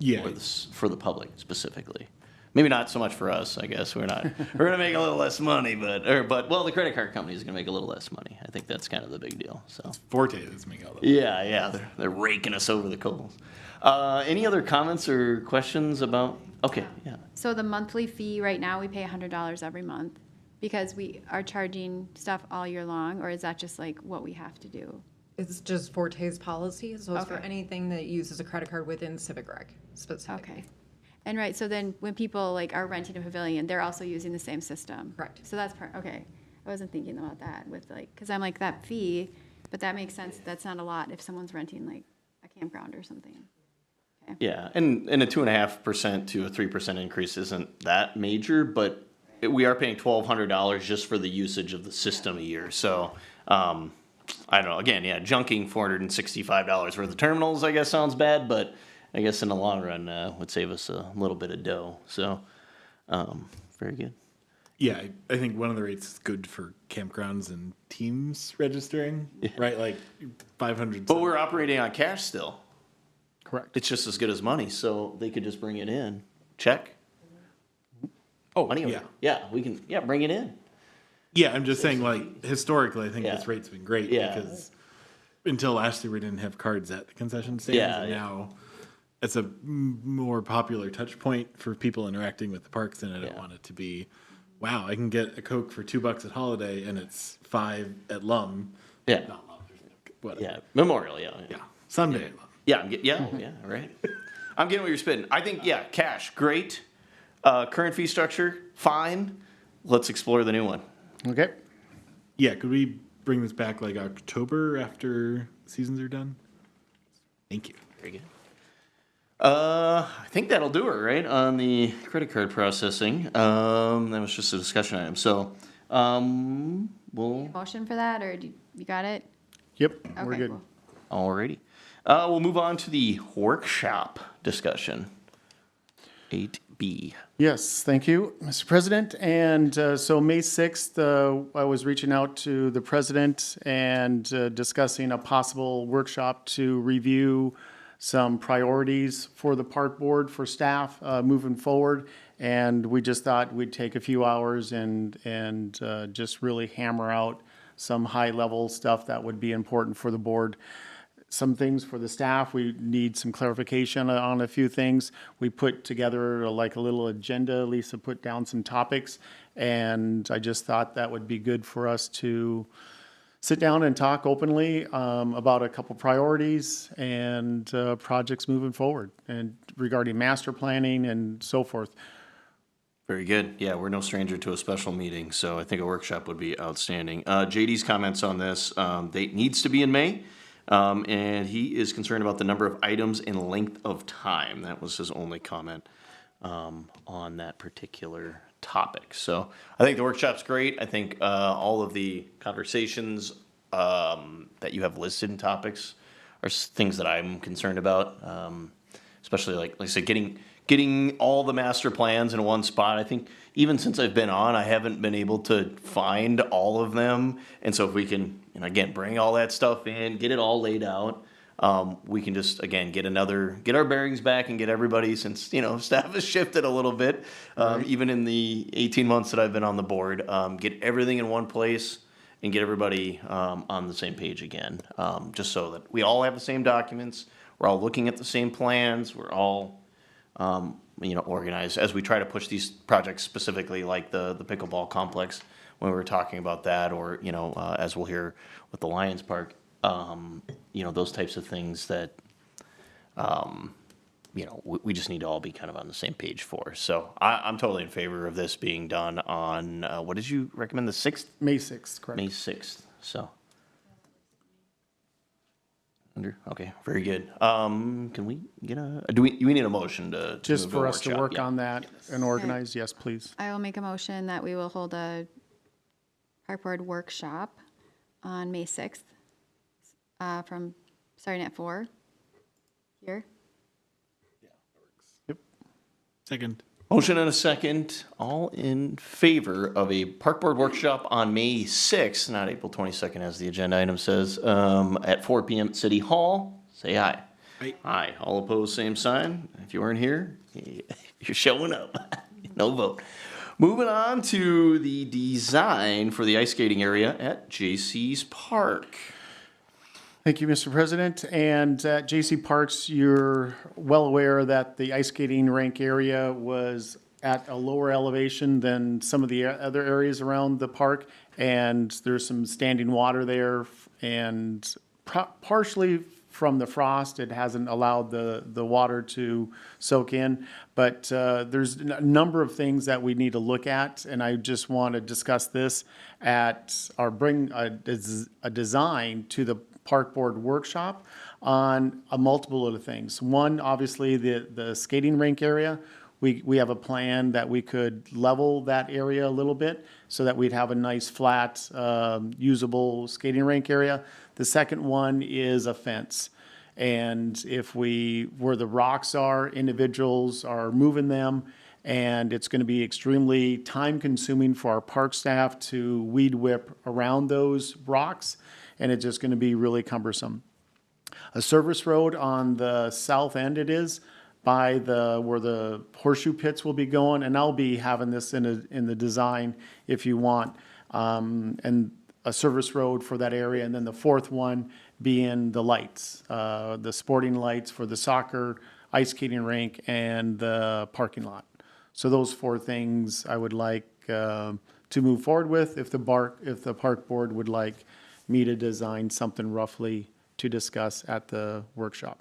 Yeah. for the public specifically. Maybe not so much for us, I guess. We're gonna make a little less money, but the credit card company is gonna make a little less money. I think that's kind of the big deal. So Forte is making all that. yeah, they're raking us over the coals. Any other comments or questions about? Okay, yeah. So the monthly fee right now, we pay $100 every month because we are charging stuff all year long, or is that just like what we have to do? It's just Forte's policy, so it's for Okay. anything that uses a credit card within Civic Rec specifically. Okay. And right, so then when people like are renting a pavilion, they're also using the same system. Correct. So that's okay. I wasn't thinking about that with because I'm like that fee, but that makes sense. That's not a lot if someone's renting like a campground or something. Okay. Yeah, and a 2.5% to a 3% increase isn't that major, but we are paying $1,200 just for the usage of the system a year. So I don't know. Again, yeah, junking $465 worth of terminals, I guess, sounds bad, but I guess in the long run would save us a little bit of dough. So very good. Yeah, I think one of the rates is good for campgrounds and teams registering, right? Like 500. But we're operating on cash still. Correct. It's just as good as money, so they could just bring it in. Check. Oh, Money. yeah. Yeah, we can. Yeah, bring it in. Yeah, I'm just saying, like, historically, I think Yeah. this rate's been great Yeah. because until last year we didn't have cards at the concession stands. Yeah, and yeah. now it's a more popular touch point for people interacting with the parks, and I don't Yeah. want it to be, wow, I can get a Coke for $2 at Holiday and it's $5 at Lum. Yeah. Not Lum, whatever. Yeah, Memorial. Yeah. Yeah. Sunday at Lum. Yeah, right. I'm getting what you're spitting. I think, yeah, cash, great. Current fee structure, fine. Let's explore the new one. Okay. Yeah, could we bring this back like October after seasons are done? Thank you. Very good. I think that'll do it, right, on the credit card processing. That was just a discussion item. So, we'll, Motion for that, or you got it? Yep, we're Okay, good. cool. alrighty. We'll move on to the workshop discussion. 8B. Yes, thank you, Mr. President. And so May 6th, I was reaching out to the president and discussing a possible workshop to review some priorities for the park board for staff moving forward. And we just thought we'd take a few hours and just really hammer out some high-level stuff that would be important for the board. Some things for the staff, we need some clarification on a few things. We put together like a little agenda, Lisa put down some topics, and I just thought that would be good for us to sit down and talk openly about a couple priorities and projects moving forward, and regarding master planning and so forth. Very good. Yeah, we're no stranger to a special meeting, so I think a workshop would be outstanding. JD's comments on this, date needs to be in May. And he is concerned about the number of items and length of time. That was his only comment, on that particular topic. So I think the workshop's great. I think, all of the conversations, that you have listed in topics are things that I'm concerned about. Especially like I said, getting all the master plans in one spot. I think even since I've been on, I haven't been able to find all of them. And so if we can, again, bring all that stuff in, get it all laid out, we can just, again, get our bearings back and get everybody, since, staff has shifted a little bit, even in the 18 months that I've been on the board, get everything in one place and get everybody, on the same page again. Just so that we all have the same documents, we're all looking at the same plans, we're all, organized as we try to push these projects, specifically like the pickleball complex, when we were talking about that, or, as we'll hear with the Lions Park, those types of things that, we just need to all be kind of on the same page for. So I'm totally in favor of this being done on, what did you recommend, the 6th? May 6th, correct. May 6th, so. Okay, very good. Can we get we need a motion to Just move to a for us to workshop? work Yeah. on that and organize, yes, please. I will make a motion that we will hold a park board workshop on May 6th, from starting at 4 here. Second. Motion and a second. All in favor of a park board workshop on May 6th, not April 22nd, as the agenda item says, at 4 p.m. at City Hall, say aye. Aye. Aye. All opposed, same sign. If you weren't here, you're showing up. No vote. Moving on to the design for the ice skating area at J.C.'s Park. Thank you, Mr. President. And at J.C. Parks, you're well aware that the ice skating rink area was at a lower elevation than some of the other areas around the park. And there's some standing water there, and partially from the frost, it hasn't allowed the water to soak in. But there's a number of things that we need to look at, and I just want to discuss this bring a design to the park board workshop on a multiple of things. One, obviously, the skating rink area. We have a plan that we could level that area a little bit so that we'd have a nice flat, usable skating rink area. The second one is a fence. And where the rocks are, individuals are moving them, and it's going to be extremely time consuming for our park staff to weed whip around those rocks, and it's just going to be really cumbersome. A service road on the south end by where the horseshoe pits will be going, and I'll be having this in the design if you want, and a service road for that area, and then the fourth one being the lights, the sporting lights for the soccer, ice skating rink, and the parking lot. So those four things I would like to move forward with, if the park board would like me to design something roughly to discuss at the workshop.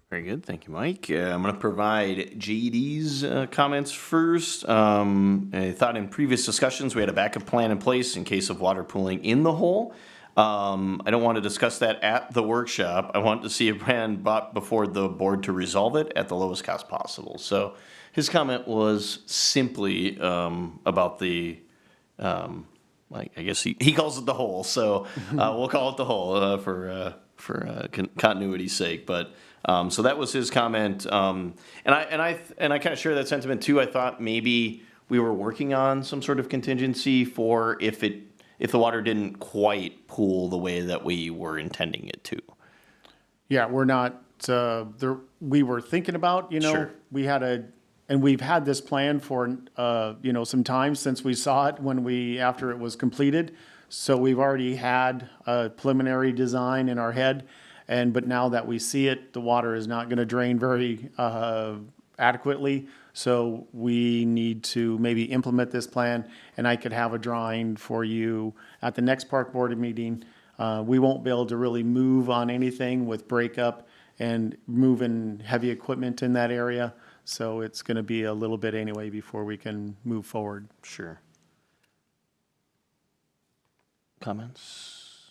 Very good. Thank you, Mike. I'm going to provide JD's comments first. I thought in previous discussions we had a backup plan in place in case of water pooling in the hole. I don't want to discuss that at the workshop. I want to see a plan brought before the board to resolve it at the lowest cost possible. So his comment was simply about the I guess he calls it the hole, so we'll call it the hole for continuity's sake. But so that was his comment, and I kind of share that sentiment too. I thought maybe we were working on some sort of contingency for if the water didn't quite pool the way that we were intending it to. Yeah, we're not there. We were thinking about, Sure. we've had this plan for, some time since we saw it after it was completed. So we've already had a preliminary design in our head. But now that we see it, the water is not going to drain very adequately. So we need to maybe implement this plan, and I could have a drawing for you at the next park board meeting. We won't be able to really move on anything with breakup and moving heavy equipment in that area. So it's going to be a little bit anyway before we can move forward. Sure. Comments?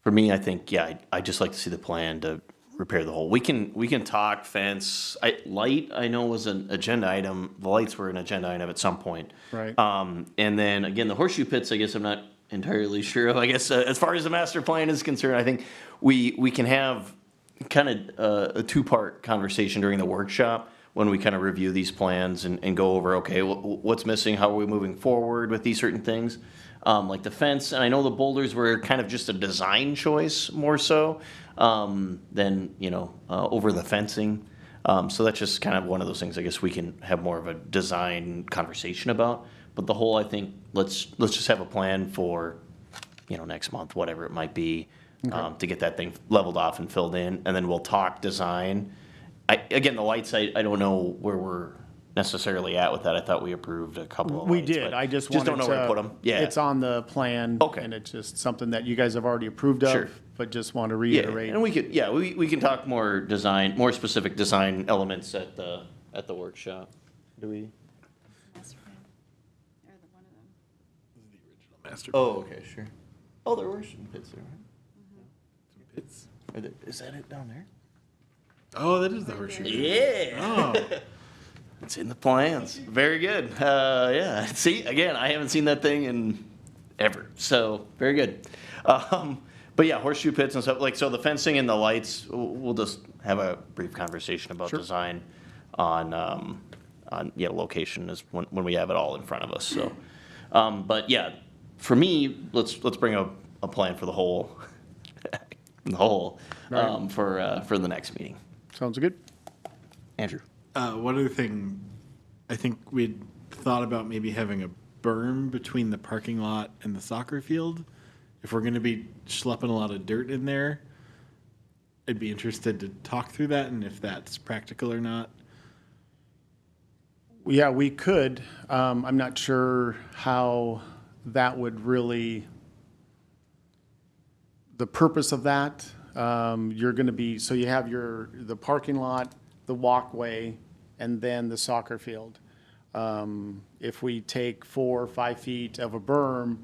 For me, I think, yeah, I'd just like to see the plan to repair the hole. We can talk fence. Light, I know, was an agenda item. The lights were an agenda item at some point. Right. And then again, the horseshoe pits, I guess I'm not entirely sure of. I guess as far as the master plan is concerned, I think we can have kind of a two-part conversation during the workshop when we kind of review these plans and go over, okay, what's missing? How are we moving forward with these certain things? Like the fence, and I know the boulders were kind of just a design choice more so than, over the fencing. So that's just kind of one of those things I guess we can have more of a design conversation about. But the whole, I think, let's just have a plan for, next month, whatever it might be, to get that thing leveled off and filled in, and then we'll talk design. Again, the lights, I don't know where we're necessarily at with that. I thought we approved a couple of We lights, did. but I just don't wanted know where to put them. Yeah. It's on the plan. Okay. And it's just something that you guys have already approved Sure. of, but just want to Yeah, reiterate. and we can talk more design, more specific design elements at the workshop. Do we? Master Oh, okay, sure. Oh, there were some pits there, right? pits. Is that it down there? Oh, that is the horseshoe. Yeah. Oh, It's in the plans. Very good. Yeah. See, again, I haven't seen that thing in ever. So very good. But yeah, horseshoe pits and stuff so the fencing and the lights, we'll just have a brief conversation about design on location is when we have it all in front of us. So, but yeah, for me, let's bring a plan for the whole, for the next meeting. Sounds good. Andrew. one other thing, I think we'd thought about maybe having a berm between the parking lot and the soccer field. If we're going to be schlepping a lot of dirt in there, I'd be interested to talk through that and if that's practical or not. Yeah, we could. I'm not sure how that would really, the purpose of that. You're going to be, so you have the parking lot, the walkway, and then the soccer field. If we take 4 or 5 feet of a berm,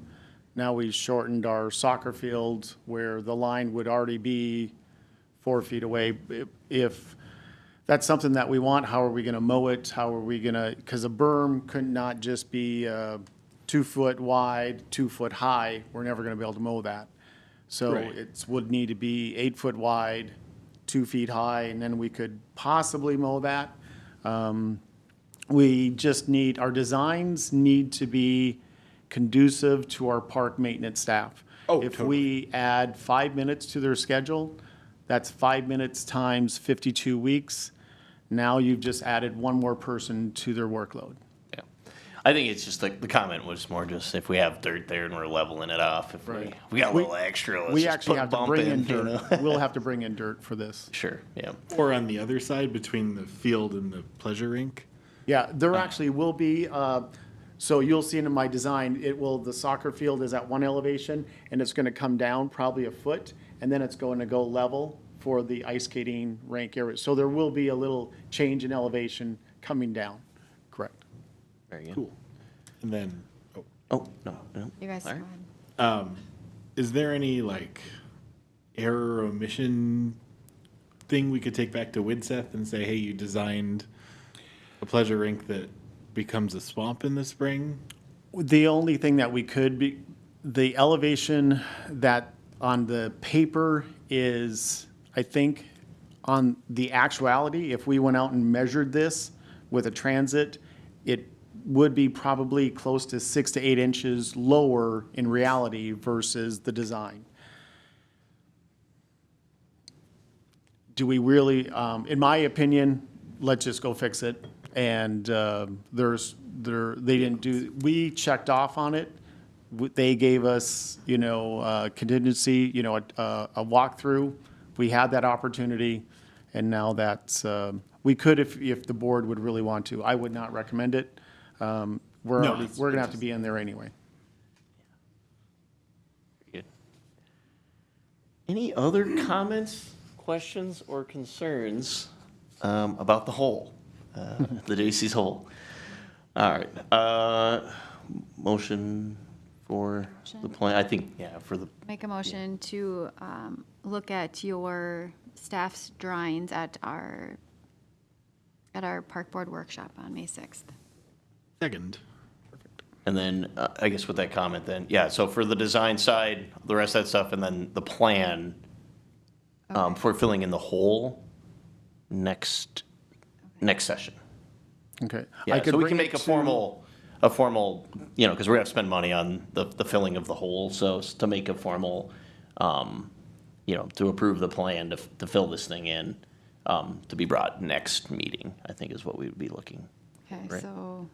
now we've shortened our soccer field where the line would already be 4 feet away. If that's something that we want, how are we going to mow it? How are we going to, because a berm could not just be 2 foot wide, 2 foot high. We're never going to be able to mow that. So Right. it would need to be 8 foot wide, 2 feet high, and then we could possibly mow that. We just need, our designs need to be conducive to our park maintenance staff. Oh, If totally. we add 5 minutes to their schedule, that's 5 minutes times 52 weeks. Now you've just added one more person to their workload. Yeah. I think it's just like the comment was more just if we have dirt there and we're leveling it off, if we got a little extra, let's We just actually put a have to bump bring in, in you dirt. know? We'll have to bring in dirt for this. Sure, yeah. Or on the other side between the field and the pleasure rink. Yeah, there actually will be, so you'll see in my design, the soccer field is at one elevation, and it's gonna come down probably a foot, and then it's going to go level for the ice skating rink area. So there will be a little change in elevation coming down, correct? Very good. Cool. And then, Oh, no. You guys All right. go ahead. is there any like error or omission thing we could take back to Widseth and say, hey, you designed a pleasure rink that becomes a swamp in the spring? The only thing that we could be, the elevation that on the paper is, I think, on the actuality, if we went out and measured this with a transit, it would be probably close to 6 to 8 inches lower in reality versus the design. Do we really, in my opinion, let's just go fix it. And they didn't do, we checked off on it. They gave us, contingency, a walkthrough. We had that opportunity, and now that's, we could if the board would really want to. I would not recommend it. We're gonna have to be in there anyway. Good. Any other comments, questions, or concerns about the whole? The J.C.'s hole. All right, motion for the plan, I think, yeah, for the, Make a motion to look at your staff's drawings at our park board workshop on May 6th. Second. and then, I guess with that comment then, yeah, so for the design side, the rest of that stuff, and then the plan for filling in the hole next session. Okay. I Yeah, could so we bring can it make a to- formal, because we're gonna spend money on the filling of the hole, so to make a formal, to approve the plan to fill this thing in, to be brought next meeting, I think is what we would be looking. Okay, Right. so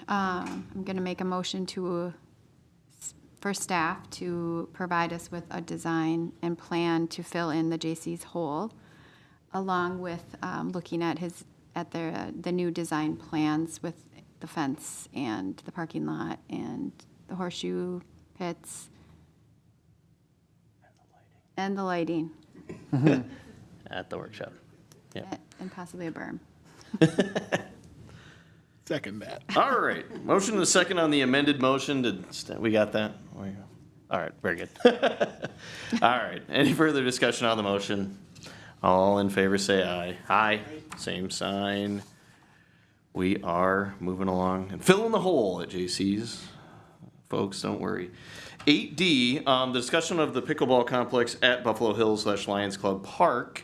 I'm going to make a motion for staff to provide us with a design and plan to fill in the J.C.'s hole, along with looking at the new design plans with the fence and the parking lot and the horseshoe pits and the lighting At the workshop. Yeah. and possibly a berm. Second that. All right, motion and a second on the amended motion, we got that? All right, very good. All right, any further discussion on the motion? All in favor say aye. Aye, same sign. We are moving along and filling the hole at J.C.'s. Folks, don't worry. 8D, the discussion of the pickleball complex at Buffalo Hills / Lions Club Park.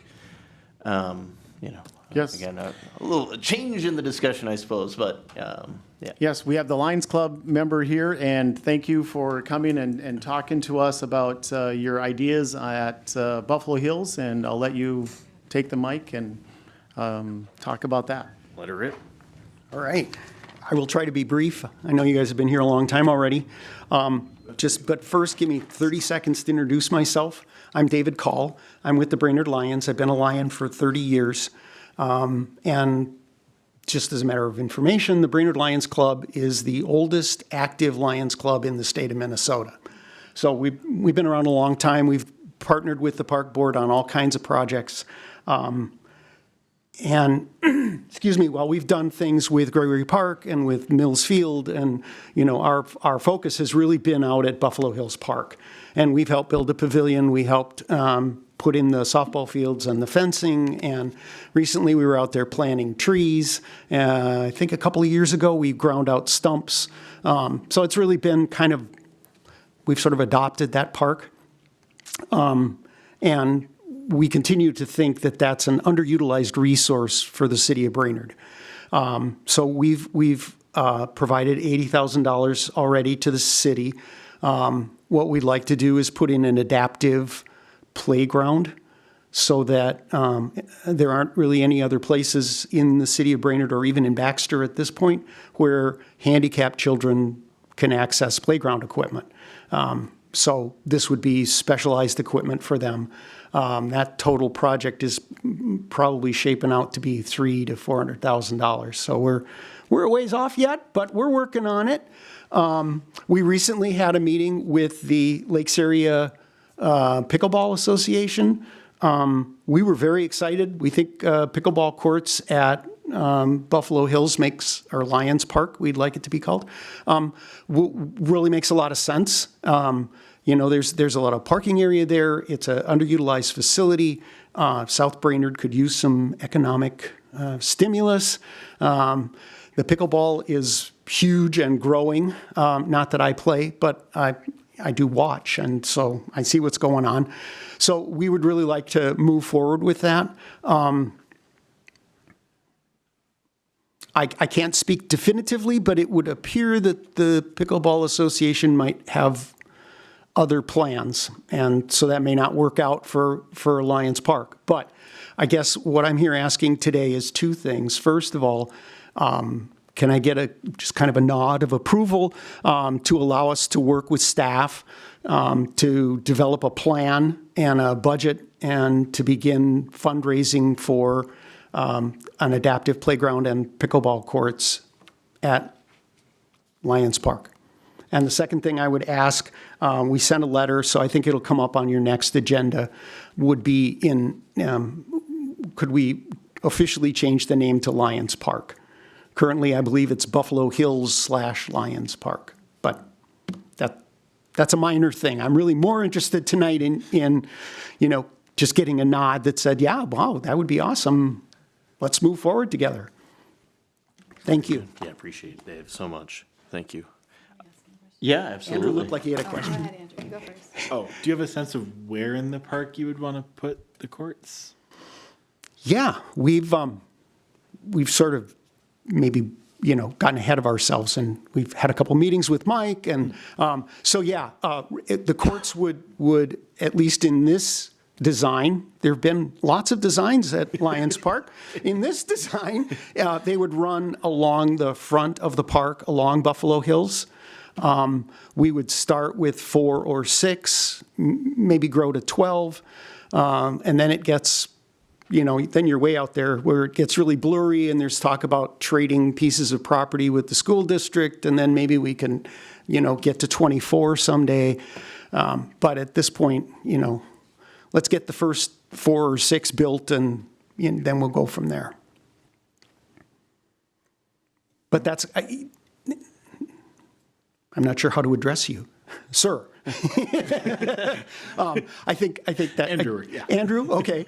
Yes. Again, a little change in the discussion, I suppose, but, yeah. Yes, we have the Lions Club member here, and thank you for coming and talking to us about your ideas at Buffalo Hills, and I'll let you take the mic and talk about that. Let her rip. All right. I will try to be brief. I know you guys have been here a long time already. But first, give me 30 seconds to introduce myself. I'm David Call. I'm with the Brainerd Lions. I've been a Lion for 30 years. And just as a matter of information, the Brainerd Lions Club is the oldest active Lions Club in the state of Minnesota. So we've been around a long time. We've partnered with the park board on all kinds of projects. And excuse me, while we've done things with Gregory Park and with Mills Field, and our focus has really been out at Buffalo Hills Park. And we've helped build a pavilion. We helped put in the softball fields and the fencing. And recently we were out there planting trees. I think a couple of years ago we ground out stumps. So it's really been we've sort of adopted that park. And we continue to think that that's an underutilized resource for the city of Brainerd. So we've provided $80,000 already to the city. What we'd like to do is put in an adaptive playground so that there aren't really any other places in the city of Brainerd or even in Baxter at this point where handicapped children can access playground equipment. So this would be specialized equipment for them. That total project is probably shaping out to be $300,000 to $400,000. So we're a ways off yet, but we're working on it. We recently had a meeting with the Lakes Area Pickleball Association. We were very excited. We think pickleball courts at Buffalo Hills or Lions Park, we'd like it to be called, really makes a lot of sense. There's a lot of parking area there. It's an underutilized facility. South Brainerd could use some economic stimulus. The pickleball is huge and growing. Not that I play, but I do watch, and so I see what's going on. So we would really like to move forward with that. I can't speak definitively, but it would appear that the Pickleball Association might have other plans, and so that may not work out for Lions Park. But I guess what I'm here asking today is two things. First of all, can I get just kind of a nod of approval to allow us to work with staff to develop a plan and a budget and to begin fundraising for an adaptive playground and pickleball courts at Lions Park? And the second thing I would ask, we sent a letter, so I think it'll come up on your next agenda, would be could we officially change the name to Lions Park. Currently, I believe it's Buffalo Hills/Lions Park, but that's a minor thing. I'm really more interested tonight in just getting a nod that said, yeah, wow, that would be awesome. Let's move forward together. Thank you. Yeah, appreciate it, Dave, so much. Thank you. Yeah, absolutely. Andrew looked like he had a Go question. ahead, Andrew, you go first. Oh, do you have a sense of where in the park you would want to put the courts? Yeah, we've sort of maybe, gotten ahead of ourselves, and we've had a couple meetings with Mike, and the courts would, at least in this design, there have been lots of designs at Lions Park. In this design, they would run along the front of the park, along Buffalo Hills. We would start with 4 or 6, maybe grow to 12, and then it gets, then you're way out there where it gets really blurry, and there's talk about trading pieces of property with the school district, and then maybe we can, get to 24 someday. But at this point, let's get the first 4 or 6 built, and then we'll go from there. But I'm not sure how to address you, sir. I think that Andrew, yeah. Andrew, okay.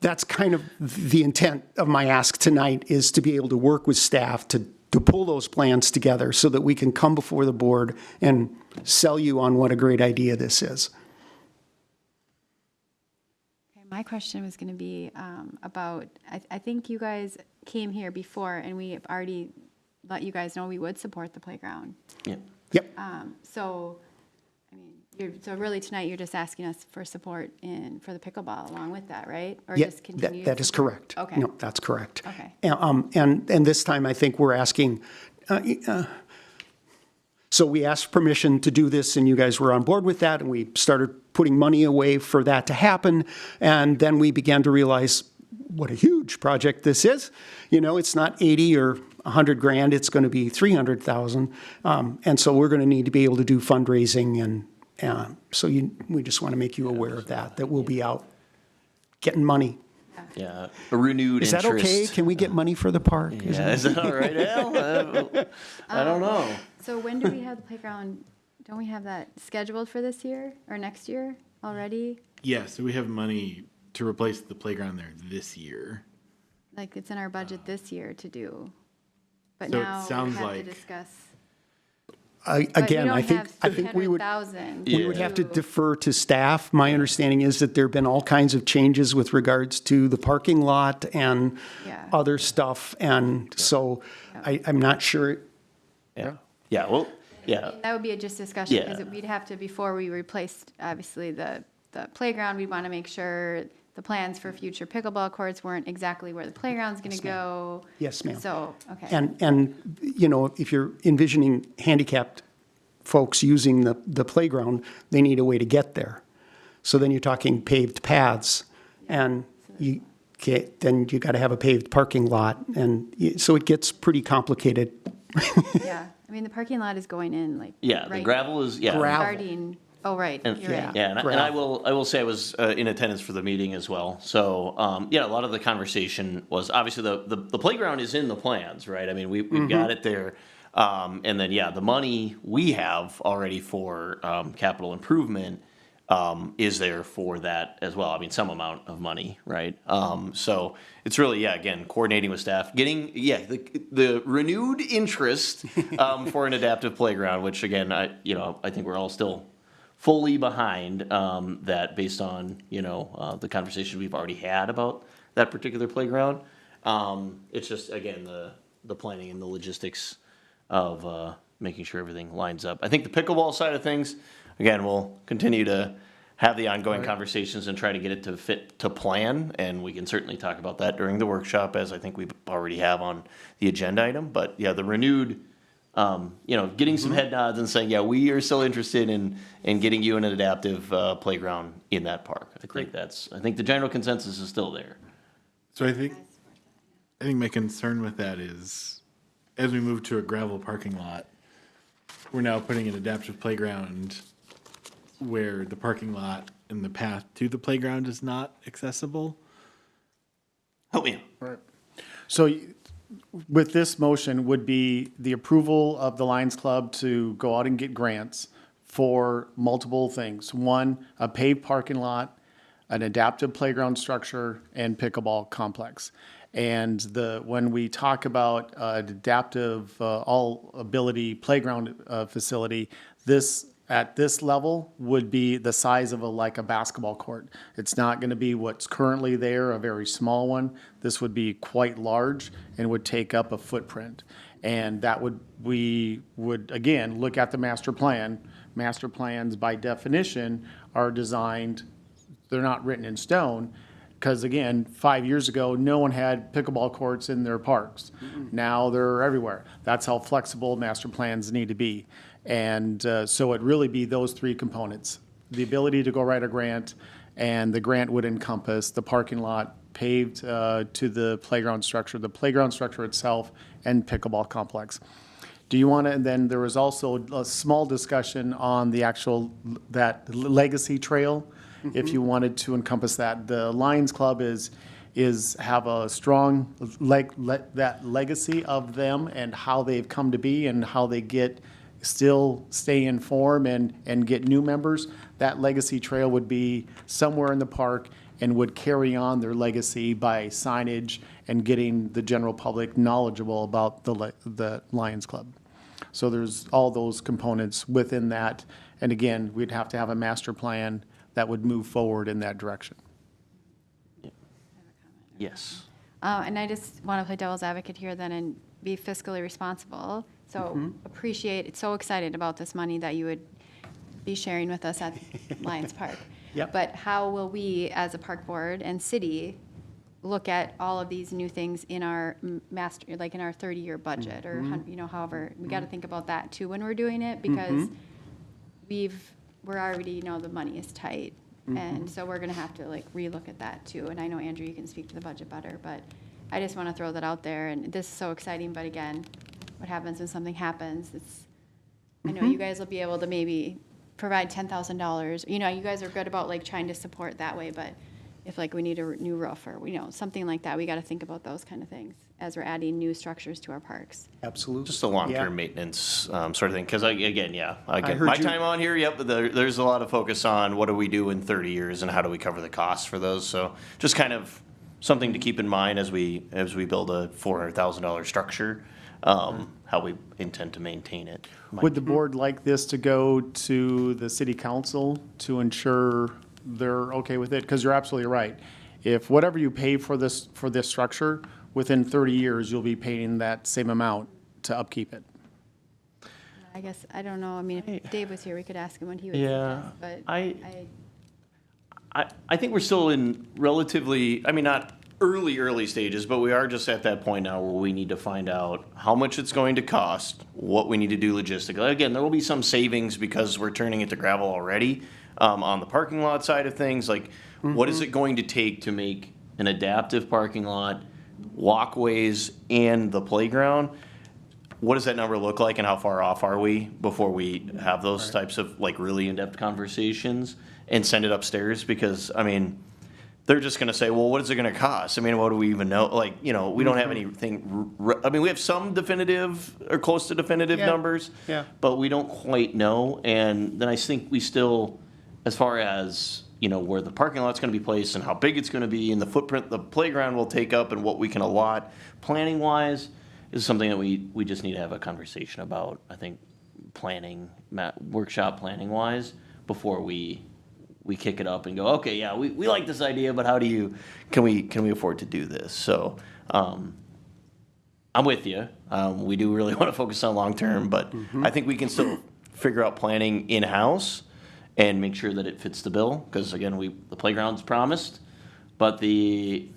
That's kind of the intent of my ask tonight, is to be able to work with staff to pull those plans together so that we can come before the board and sell you on what a great idea this is. Okay, my question was going to be about, I think you guys came here before and we have already let you guys know we would support the playground. Yeah. Yep. So, I mean, so really tonight you're just asking us for support for the pickleball along with that, right? Or Yeah, just continue? that is correct. Okay. No, that's correct. Okay. And this time, I think we're asking, so we asked permission to do this, and you guys were on board with that, and we started putting money away for that to happen. And then we began to realize what a huge project this is. It's not 80 or 100 grand, it's going to be 300,000. And so we're going to need to be able to do fundraising, and so we just want to make you aware of that we'll be out getting money. Yeah, a renewed Is that interest. okay? Can we get money for the park? Yeah, is that all right, Al? I don't know. So when do we have the playground? Don't we have that scheduled for this year or next year already? Yeah, so we have money to replace the playground there this year. Like it's in our budget this year to do. But So it now we sounds have to like- discuss. Again, I think we would have to defer to staff. My understanding is that there've been all kinds of changes with regards to the parking lot and Yeah. other stuff, and so I'm not sure. Yeah. Yeah, well, yeah. That would be a just discussion, Yeah. because we'd have to, before we replaced, obviously, the playground, we'd want to make sure the plans for future pickleball courts weren't exactly where the playground's going to go. Yes, ma'am. So, okay. And if you're envisioning handicapped folks using the playground, they need a way to get there. So then you're talking paved paths, and then you got to have a paved parking lot, and so it gets pretty complicated. Yeah, I mean, the parking lot is going in, like. Yeah, the right- gravel is, yeah. Gravel. Starting, oh, right, And, you're right. yeah, and I will say I was in attendance for the meeting as well. So, a lot of the conversation was, obviously, the playground is in the plans, right? I mean, we've got it there. And then, the money we have already for capital improvement is there for that as well. I mean, some amount of money, right? So it's really, again, coordinating with staff, getting, the renewed interest for an adaptive playground, which, again, I think we're all still fully behind that based on, the conversation we've already had about that particular playground. It's just, again, the planning and the logistics of making sure everything lines up. I think the pickleball side of things, again, we'll continue to have the ongoing conversations and try to get it to fit to plan, and we can certainly talk about that during the workshop, as I think we already have on the agenda item. But the renewed, getting some head nods and saying, we are still interested in getting you an adaptive playground in that park. I think the general consensus is still there. So I think my concern with that is, as we move to a gravel parking lot, we're now putting an adaptive playground where the parking lot and the path to the playground is not accessible. Help me. Right. So with this motion would be the approval of the Lions Club to go out and get grants for multiple things. One, a paved parking lot, an adaptive playground structure, and pickleball complex. And when we talk about adaptive, all ability playground facility, at this level would be the size of like a basketball court. It's not going to be what's currently there, a very small one. This would be quite large and would take up a footprint. And we would, again, look at the master plan. Master plans, by definition, are designed, they're not written in stone, because again, 5 years ago, no one had pickleball courts in their parks. Now they're everywhere. That's how flexible master plans need to be. And so it'd really be those three components: the ability to go write a grant, and the grant would encompass the parking lot paved to the playground structure itself, and pickleball complex. Do you want to, and then there was also a small discussion on the actual, that legacy trail, if you wanted to encompass that. The Lions Club have a strong, that legacy of them and how they've come to be and how they still stay in form and get new members. That legacy trail would be somewhere in the park and would carry on their legacy by signage and getting the general public knowledgeable about the Lions Club. So there's all those components within that. And again, we'd have to have a master plan that would move forward in that direction. Yes. And I just want to play devil's advocate here then and be fiscally responsible. So so excited about this money that you would be sharing with us at Lions Park. Yep. But how will we, as a park board and city, look at all of these new things in our master, like in our 30-year budget, or however, we got to think about that too when we're doing it, because we're already the money is tight, and so we're going to have to like relook at that too. And I know, Andrew, you can speak to the budget better, but I just want to throw that out there. And this is so exciting, but again, what happens when something happens? I know you guys will be able to maybe provide $10,000. You guys are good about like trying to support that way, but if like we need a new roof or something like that, we got to think about those kind of things as we're adding new structures to our parks. Absolutely. Just a long-term maintenance sort of thing, because again, heard my you- time on here, there's a lot of focus on what do we do in 30 years and how do we cover the costs for those. So just kind of something to keep in mind as we build a $400,000 structure, how we intend to maintain it. Would the board like this to go to the city council to ensure they're okay with it? Because you're absolutely right. If whatever you pay for this structure, within 30 years, you'll be paying that same amount to upkeep it. I guess, I don't know. I mean, if Dave was here, we could ask him what he would Yeah, suggest, but I think we're still in relatively, not early stages, but we are just at that point now where we need to find out how much it's going to cost, what we need to do logistically. Again, there will be some savings because we're turning it to gravel already on the parking lot side of things. Like, what is it going to take to make an adaptive parking lot, walkways, and the playground? What does that number look like, and how far off are we before we have those types of like really in-depth conversations and send it upstairs? Because they're just going to say, well, what is it going to cost? What do we even know? Like, we don't have anything. We have some definitive or close to definitive numbers, but we don't quite know. And then I think we still, as far as where the parking lot's going to be placed and how big it's going to be and the footprint the playground will take up and what we can allot planning wise is something that we just need to have a conversation about. I think planning, workshop planning wise, before we kick it up and go, okay, yeah, we like this idea, but can we afford to do this? So I'm with you. We do really want to focus on long term, but I think we can still figure out planning in-house and make sure that it fits the bill. Because again, the playground's promised, but the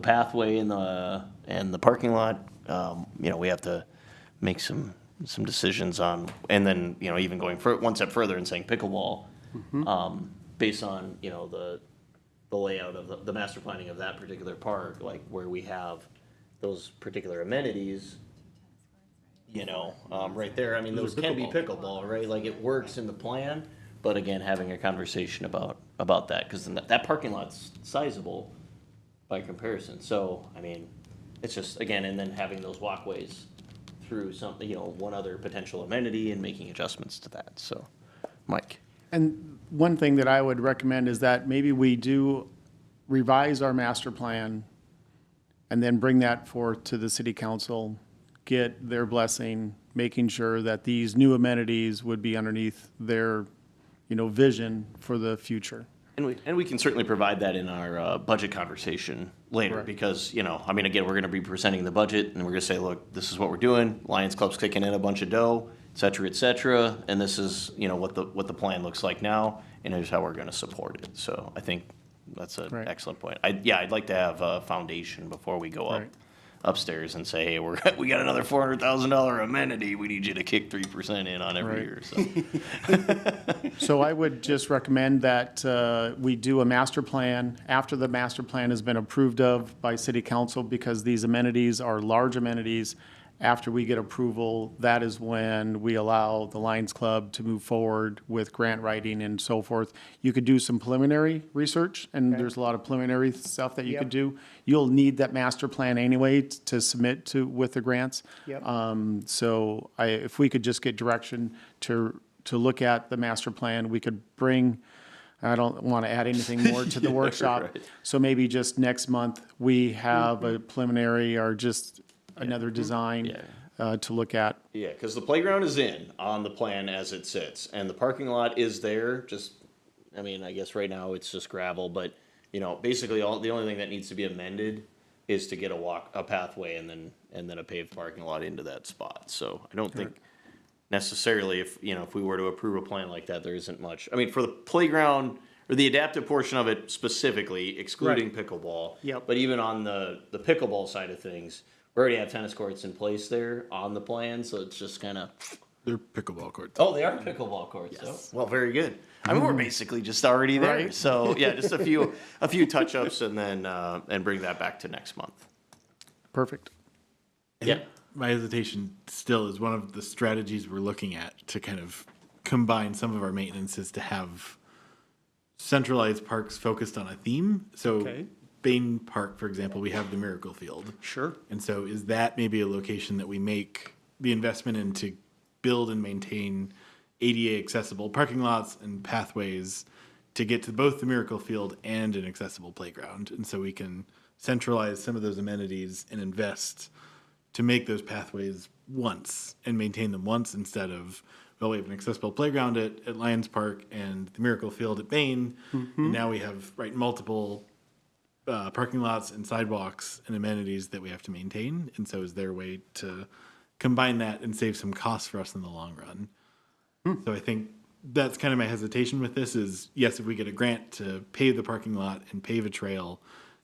pathway and the parking lot, we have to make some decisions on, and then even going one step further and saying pickleball. Based on the layout of the master planning of that particular park, like where we have those particular amenities, right there. Those can be pickleball, right? Like it works in the plan, but again, having a conversation about that, because that parking lot's sizable by comparison. So It's just, again, and then having those walkways through something, one other potential amenity and making adjustments to that, so. Mike? And one thing that I would recommend is that maybe we do revise our master plan and then bring that forth to the city council, get their blessing, making sure that these new amenities would be underneath their, vision for the future. And we can certainly provide that in our budget conversation later, Right. because, again, we're gonna be presenting the budget, and we're gonna say, look, this is what we're doing, Lions Club's kicking in a bunch of dough, et cetera, and this is, what the plan looks like now, and here's how we're gonna support it. So I think that's an Right. excellent point. I'd like to have a foundation before we go Right. upstairs and say, hey, we got another $400,000 amenity, we need you to kick 3% in on every Right. year, so. So I would just recommend that we do a master plan after the master plan has been approved of by city council, because these amenities are large amenities. After we get approval, that is when we allow the Lions Club to move forward with grant writing and so forth. You could do some preliminary research, and there's a lot of preliminary stuff that you could do. You'll need that master plan anyway to submit to with the grants. Yep. So if we could just get direction to look at the master plan, we could bring, I don't want to add anything more to the workshop. right. So maybe just next month, we have a preliminary or just another design Yeah. to look at. Yeah, because the playground is in on the plan as it sits, and the parking lot is there, I guess right now it's just gravel, but, basically the only thing that needs to be amended is to get a pathway and then a paved parking lot into that spot. So I don't think necessarily if we were to approve a plan like that, there isn't much. For the playground, or the adaptive portion of it specifically, excluding pickleball. Yep. But even on the pickleball side of things, we already have tennis courts in place there on the plan, so it's just kind of. They're pickleball courts. Oh, they are pickleball courts. Yes. Well, very good. We're basically just already there. Right. So yeah, just a few touch-ups, and then and bring that back to next month. Perfect. Yeah. My hesitation still is one of the strategies we're looking at to kind of combine some of our maintenance is to have centralized parks focused on a theme. So Okay. Bain Park, for example, we have the Miracle Field. Sure. And so is that maybe a location that we make the investment in to build and maintain ADA accessible parking lots and pathways to get to both the Miracle Field and an accessible playground? And so we can centralize some of those amenities and invest to make those pathways once and maintain them once, instead of, well, we have an accessible playground at Lions Park and the Miracle Field at Bain. And now we have multiple parking lots and sidewalks and amenities that we have to maintain. And so is there a way to combine that and save some costs for us in the long run? So I think that's kind of my hesitation with this is, yes, if we get a grant to pave the parking lot and pave a trail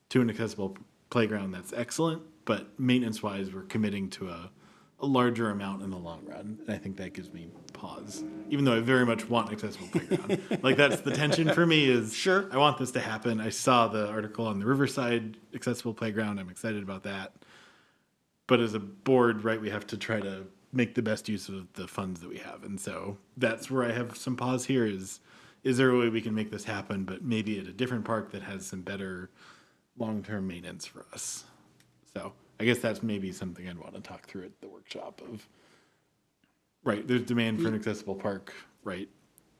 to an accessible playground, that's excellent. But maintenance-wise, we're committing to a larger amount in the long run. And I think that gives me pause, even though I very much want an accessible playground. That's the tension for me is, Sure. I want this to happen. I saw the article on the Riverside accessible playground. I'm excited about that. But as a board, we have to try to make the best use of the funds that we have. And so that's where I have some pause here is there a way we can make this happen, but maybe at a different park that has some better long-term maintenance for us? So I guess that's maybe something I'd want to talk through at the workshop of, there's demand for an accessible park,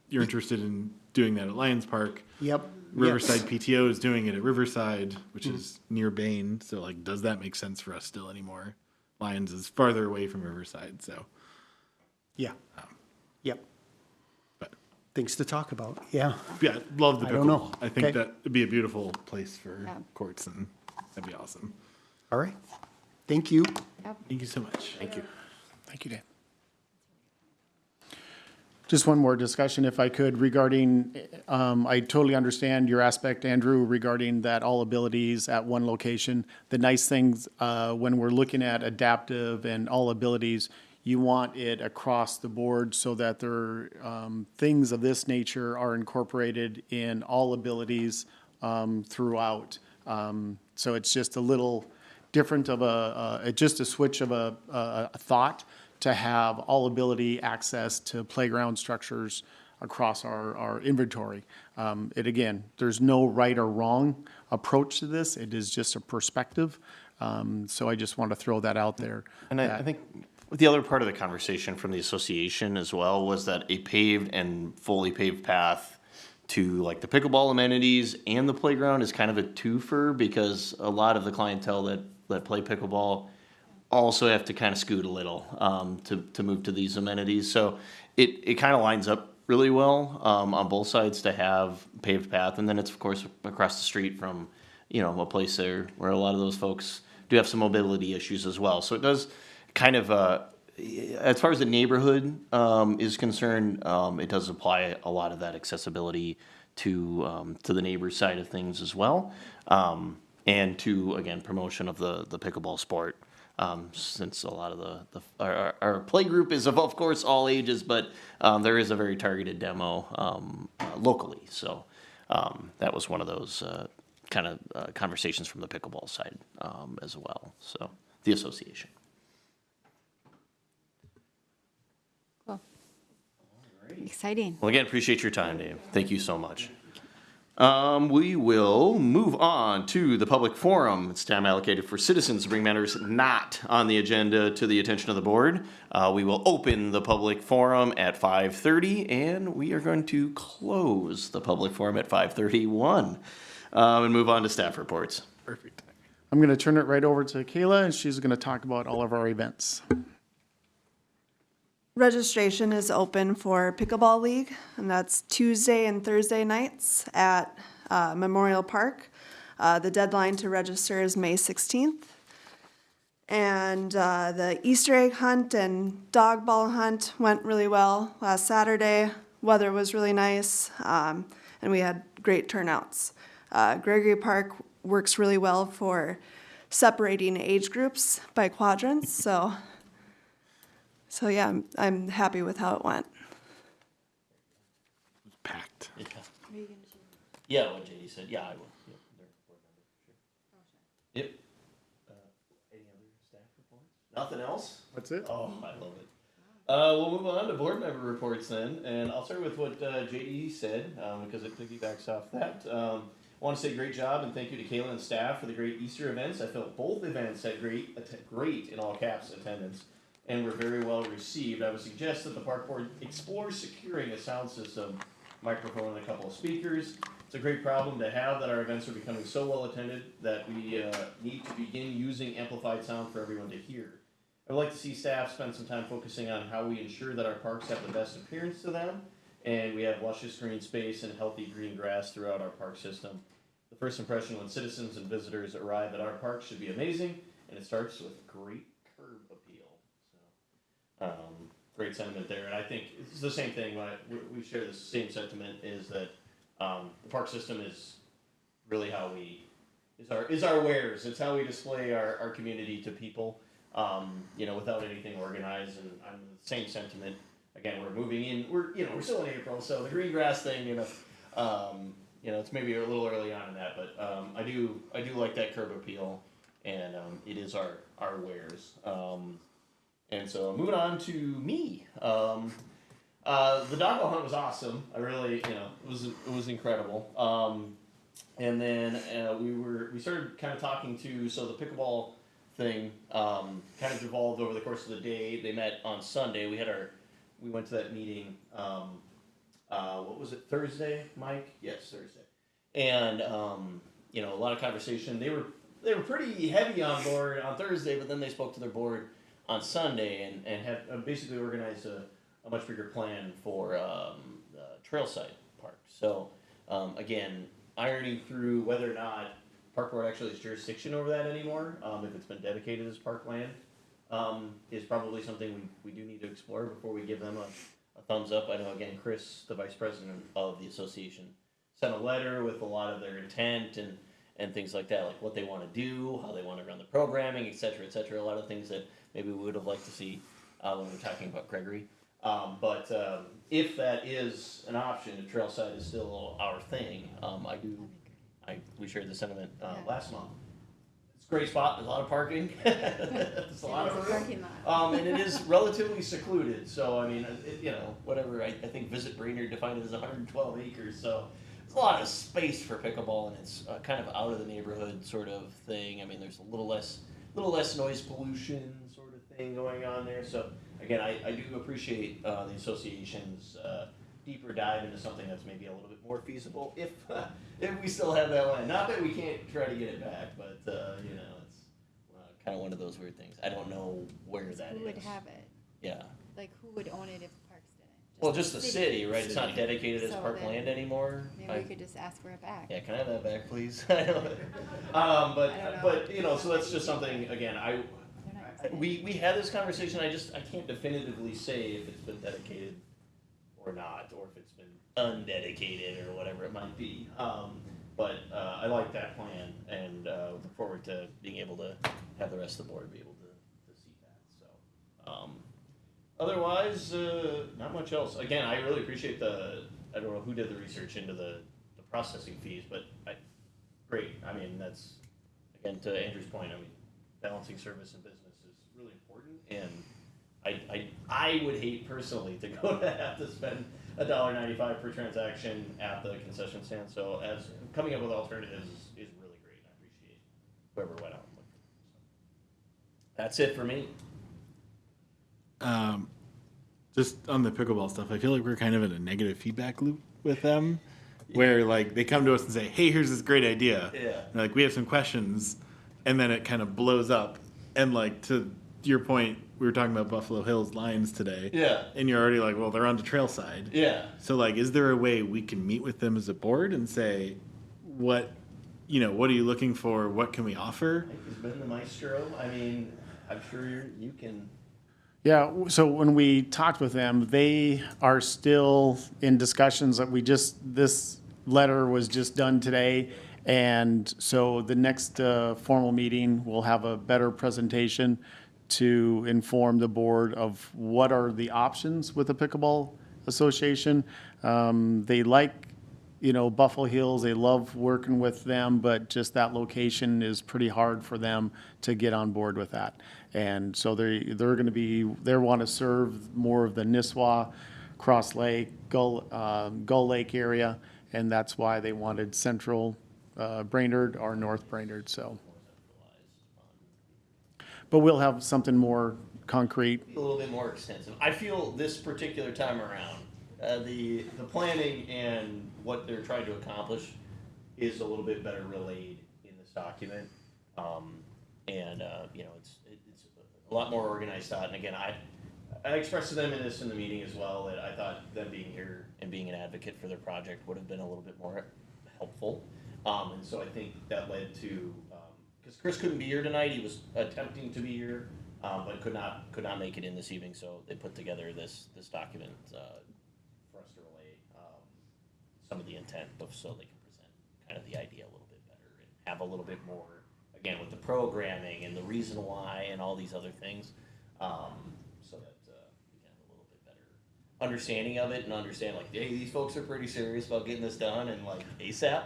You're interested in doing that at Lions Park. Yep. Riverside PTO is doing it at Riverside, which is near Bain. So does that make sense for us still anymore? Lions is farther away from Riverside, so. Yeah. Yep. But Things to talk about. Yeah. yeah, love the I don't know. pickleball. I think Okay. that would be a beautiful place for Yeah. courts, and that'd be awesome. All right. Thank you. Thank you so much. Thank you. Thank you, Dan. Just one more discussion, if I could, regarding, I totally understand your aspect, Andrew, regarding that all abilities at one location. The nice things, when we're looking at adaptive and all abilities, you want it across the board so that there, things of this nature are incorporated in all abilities throughout. So it's just a little different of just a switch of a thought to have all ability access to playground structures across our inventory. Again, there's no right or wrong approach to this. It is just a perspective. So I just want to throw that out there. And I think the other part of the conversation from the association as well was that a paved and fully paved path to like the pickleball amenities and the playground is kind of a twofer, because a lot of the clientele that play pickleball also have to kind of scoot a little to move to these amenities. So it kind of lines up really well on both sides to have paved path, and then it's of course across the street from a place there where a lot of those folks do have some mobility issues as well. So it does kind of as far as the neighborhood is concerned, it does apply a lot of that accessibility to the neighbor side of things as well, and to again promotion of the pickleball sport. Since a lot of our play group is of course all ages, but there is a very targeted demo locally. So that was one of those kind of conversations from the pickleball side as well. So the association. Cool. Exciting. Well, again, appreciate your time, Dave. Thank you so much. We will move on to the public forum. It's time allocated for citizens to bring matters not on the agenda to the attention of the board. We will open the public forum at 5:30, and we are going to close the public forum at 5:31, and move on to staff reports. Perfect. I'm going to turn it right over to Kayla, and she's going to talk about all of our events. Registration is open for Pickleball League, and that's Tuesday and Thursday nights at Memorial Park. The deadline to register is May 16th. And the Easter egg hunt and dog ball hunt went really well last Saturday. Weather was really nice, and we had great turnouts. Gregory Park works really well for separating age groups by quadrants, so yeah, I'm happy with how it went. It was packed. Yeah, what JD said. Yeah, I will. Yep. They're board members. Sure. Yep. Any other staff reports? Nothing else? That's it. Oh, I love it. We'll move on to board member reports then, and I'll start with what JD said because it piggybacks off that. I want to say great job and thank you to Kayla and staff for the great Easter events. I felt both events had great in all caps attendance and were very well received. I would suggest that the park board explore securing a sound system, microphone, and a couple of speakers. It's a great problem to have that our events are becoming so well attended that we need to begin using amplified sound for everyone to hear. I'd like to see staff spend some time focusing on how we ensure that our parks have the best appearance to them, and we have luscious green space and healthy green grass throughout our park system. The first impression when citizens and visitors arrive at our park should be amazing, and it starts with great curb appeal. So, great sentiment there, and I think it's the same thing. We share the same sentiment. Is that the park system is really how we is our wares. It's how we display our community to people. Without anything organized, and I'm the same sentiment. Again, we're moving in. We're still in April, so the green grass thing, it's maybe a little early on in that, but I do like that curb appeal, and it is our wares. And so moving on to me. The doggo hunt was awesome. I really, it was incredible. And then we started kind of talking to the pickleball thing kind of evolved over the course of the day. They met on Sunday. We went to that meeting. What was it? Thursday, Mike? Yes, Thursday. And a lot of conversation. They were pretty heavy on board on Thursday, but then they spoke to their board on Sunday and have basically organized a much bigger plan for Trailside Park. So again, ironing through whether or not Park Board actually has jurisdiction over that anymore, if it's been dedicated as parkland, is probably something we do need to explore before we give them a thumbs up. I know, again, Chris, the vice president of the association, sent a letter with a lot of their intent and things like that, like what they want to do, how they want to run the programming, et cetera, a lot of things that maybe we would have liked to see when we're talking about Gregory. But if that is an option, if Trailside is still our thing, we shared the sentiment last month. It's a great spot. There's a lot of parking. There's a lot of room. And it is relatively secluded. So I mean, whatever. I think Visit Brainerd defined it as 112 acres. So a lot of space for pickleball, and it's kind of out of the neighborhood sort of thing. I mean, there's a little less noise pollution sort of thing going on there. So again, I do appreciate the association's deeper dive into something that's maybe a little bit more feasible if we still have that land. Not that we can't try to get it back, but you know, it's kind of one of those weird things. I don't know where that is. Who would have it? Yeah. Like, who would own it if Parks didn't? Well, just the city, right? It's not City. dedicated as So park then land anymore. Maybe we could just ask for it back. Yeah, can I have that back, please? But I don't know. you know, so that's just something. Again, They're not using it. we had this conversation. I can't definitively say if it's been dedicated or not, or if it's been undedicated or whatever it might be. But I like that plan, and look forward to being able to have the rest of the board be able to see that. So, otherwise, not much else. Again, I really appreciate I don't know who did the research into the processing fees, but great. I mean, that's, again, to Andrew's point, I mean, balancing service and business is really important, and I would hate personally to go to have to spend $1.95 per transaction at the concession stand. So as coming up with alternatives is really great. I appreciate whoever went out and looked at it. That's it for me. Just on the pickleball stuff, I feel like we're kind of in a negative feedback loop with them, where like they come to us and say, "Hey, here's this great idea." Yeah. And, like, we have some questions, and then it kind of blows up. And like to your point, we were talking about Buffalo Hills Lions today. Yeah. And you're already like, well, they're on the trail side. Yeah. So like, is there a way we can meet with them as a board and say, what are you looking for? What can we offer? He's been the maestro. I mean, I'm sure you can. Yeah, so when we talked with them, they are still in discussions that this letter was just done today. And so the next formal meeting, we'll have a better presentation to inform the board of what are the options with the Pickleball Association. They like, Buffalo Hills, they love working with them, but just that location is pretty hard for them to get on board with that. And so they want to serve more of the Nisswa, Cross Lake, Gull Lake area, and that's why they wanted central Brainerd or North Brainerd, so. But we'll have something more concrete. A little bit more extensive. I feel this particular time around, the planning and what they're trying to accomplish is a little bit better relayed in this document. It's a lot more organized thought. And again, I expressed to them in the meeting as well that I thought them being here and being an advocate for their project would have been a little bit more helpful. And so I think that led to, because Chris couldn't be here tonight, he was attempting to be here, but could not make it in this evening. So they put together this document for us to relay some of the intent, so they can present kind of the idea a little bit better and have a little bit more, again, with the programming and the reason why and all these other things, so that we can have a little bit better understanding of it and understand, like, hey, these folks are pretty serious about getting this done and like ASAP.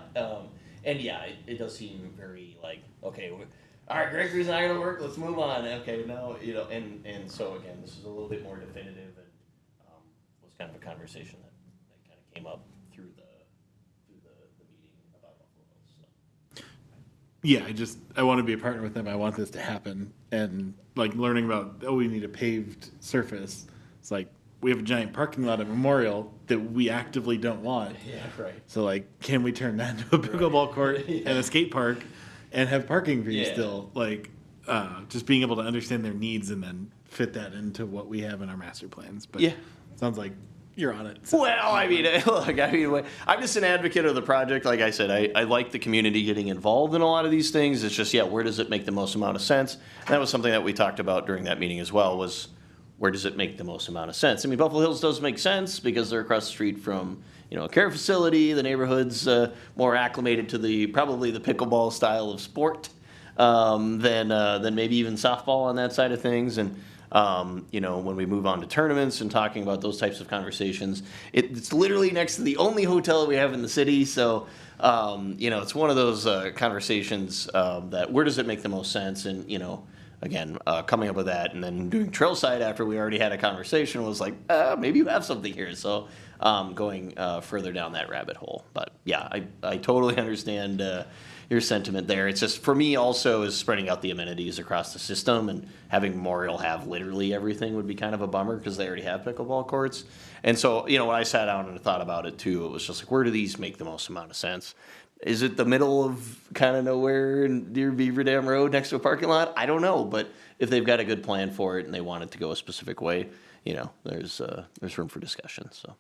And yeah, it does seem very like, okay, all right, Gregory's not gonna work, let's move on. Okay, no, and so again, this is a little bit more definitive and was kind of a conversation that kind of came up through the meeting about Buffalo Hills. So. Yeah, I want to be a partner with them. I want this to happen. And like learning about, we need a paved surface. It's like, we have a giant parking lot at Memorial that we actively don't want. Yeah, right. So like, can we turn that into a pickleball court and a skate park and have parking for you still? Like, just being able to understand their needs and then fit that into what we have in our master plans. But Yeah. sounds like you're on it. So. Well, I mean, look, I'm just an advocate of the project. Like I said, I like the community getting involved in a lot of these things. It's just, where does it make the most amount of sense? And that was something that we talked about during that meeting as well, was where does it make the most amount of sense? I mean, Buffalo Hills does make sense because they're across the street from, a care facility. The neighborhood's more acclimated to probably the pickleball style of sport than maybe even softball on that side of things. And when we move on to tournaments and talking about those types of conversations, it's literally next to the only hotel we have in the city. So, it's one of those conversations that where does it make the most sense? And, again, coming up with that and then doing Trailside after we already had a conversation was like, maybe you have something here. So going further down that rabbit hole. But yeah, I totally understand your sentiment there. It's just, for me also, is spreading out the amenities across the system, and having Memorial have literally everything would be kind of a bummer because they already have pickleball courts. And so, when I sat down and thought about it too, it was just like, where do these make the most amount of sense? Is it the middle of kind of nowhere near Beaver Dam Road next to a parking lot? I don't know, but if they've got a good plan for it and they want it to go a specific way, there's room for discussion. So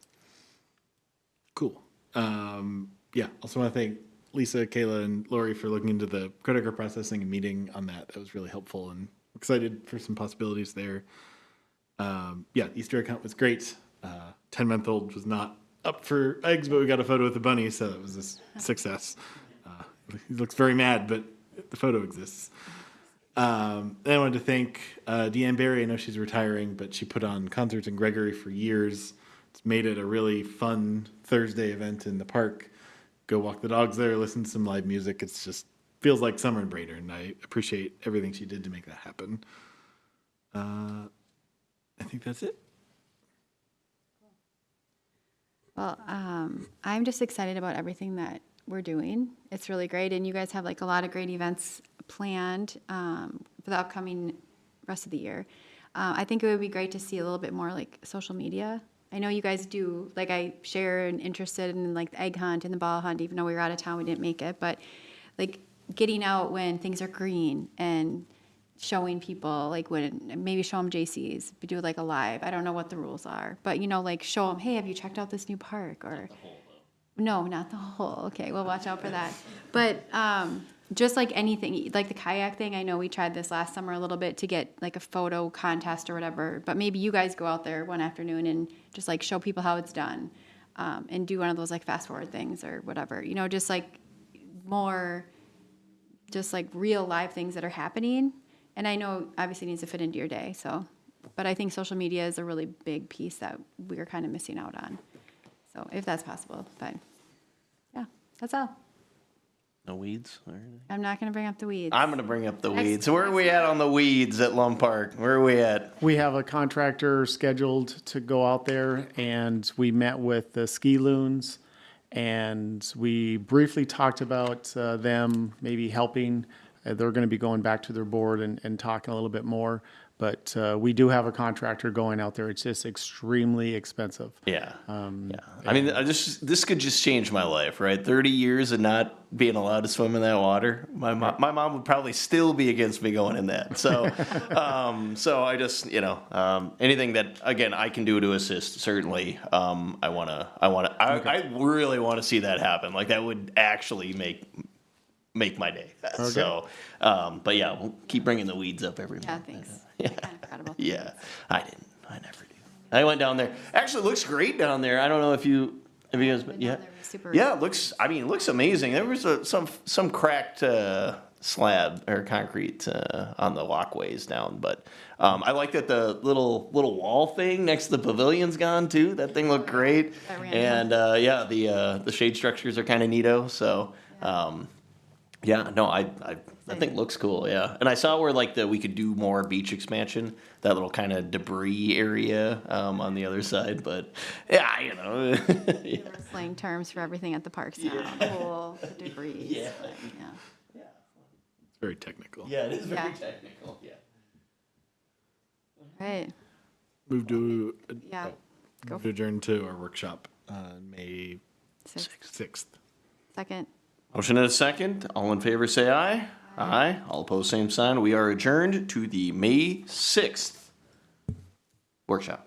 Cool. Yeah, also want to thank Lisa, Kayla, and Lori for looking into the credit card processing and meeting on that. That was really helpful, and excited for some possibilities there. Yeah, Easter egg hunt was great. 10-month-old was not up for eggs, but we got a photo with the bunny, so it was a success. He looks very mad, but the photo exists. Then I wanted to thank Deanne Barry. I know she's retiring, but she put on concerts in Gregory for years. It's made it a really fun Thursday event in the park. Go walk the dogs there, listen to some live music. It's just feels like summer in Brainerd, and I appreciate everything she did to make that happen. I think that's it. Well, I'm just excited about everything that we're doing. It's really great, and you guys have like a lot of great events planned for the upcoming rest of the year. I think it would be great to see a little bit more like social media. I know you guys do, like I share and interested in like the egg hunt and the ball hunt, even though we were out of town, we didn't make it, but like getting out when things are green and showing people, like when maybe show them JC's, but do like a live. I don't know what the rules are, but like show them, hey, have you checked out this new park? Or no, not the whole. Okay, we'll watch out for that. But just like anything, like the kayak thing, I know we tried this last summer a little bit to get like a photo contest or whatever, but maybe you guys go out there one afternoon and just like show people how it's done, and do one of those like fast forward things or whatever, just like more, just like real live things that are happening. And I know obviously it needs to fit into your day, but I think social media is a really big piece that we're kind of missing out on. So if that's possible, but yeah, that's all. no weeds or anything? I'm not going to bring up the weeds. I'm going to bring up the weeds. Where are we at on the weeds at Lum Park? Where are we at? We have a contractor scheduled to go out there, and we met with the ski loons, and we briefly talked about them maybe helping. They're going to be going back to their board and talking a little bit more. But we do have a contractor going out there. It's just extremely expensive. Yeah. Yeah. I mean, this could just change my life, right? 30 years of not being allowed to swim in that water. My mom would probably still be against me going in that. So, so I just, anything that, again, I can do to assist, certainly. I really want to see that happen. Like, that would actually make my day. Okay. So, but yeah, we'll keep bringing the weeds up every month. Yeah, thanks. Yeah. Kind of forgot about Yeah, I didn't. I never do. I went down there. Actually, it looks great down there. I don't know if you guys, yeah. There was super Yeah, it looks amazing. There was some cracked slab or concrete on the walkways down, but I like that the little wall thing next to the pavilion's gone too. That thing looked great. And yeah, the shade structures are kind of neato. So yeah, no, I think looks cool. Yeah, and I saw where we could do more beach expansion. That little kind of debris area on the other side, but yeah, We're slang terms for everything at the parks now. The pool, the debris. Yeah. Yeah. It's very technical. Yeah, it is very Yeah. technical. Yeah. Right. Move to Yeah. Go move to adjourn to our workshop on May 6th. Second. Motion and a second. All in favor, say aye. Aye. All opposed, same sign. We are adjourned to the May 6th workshop.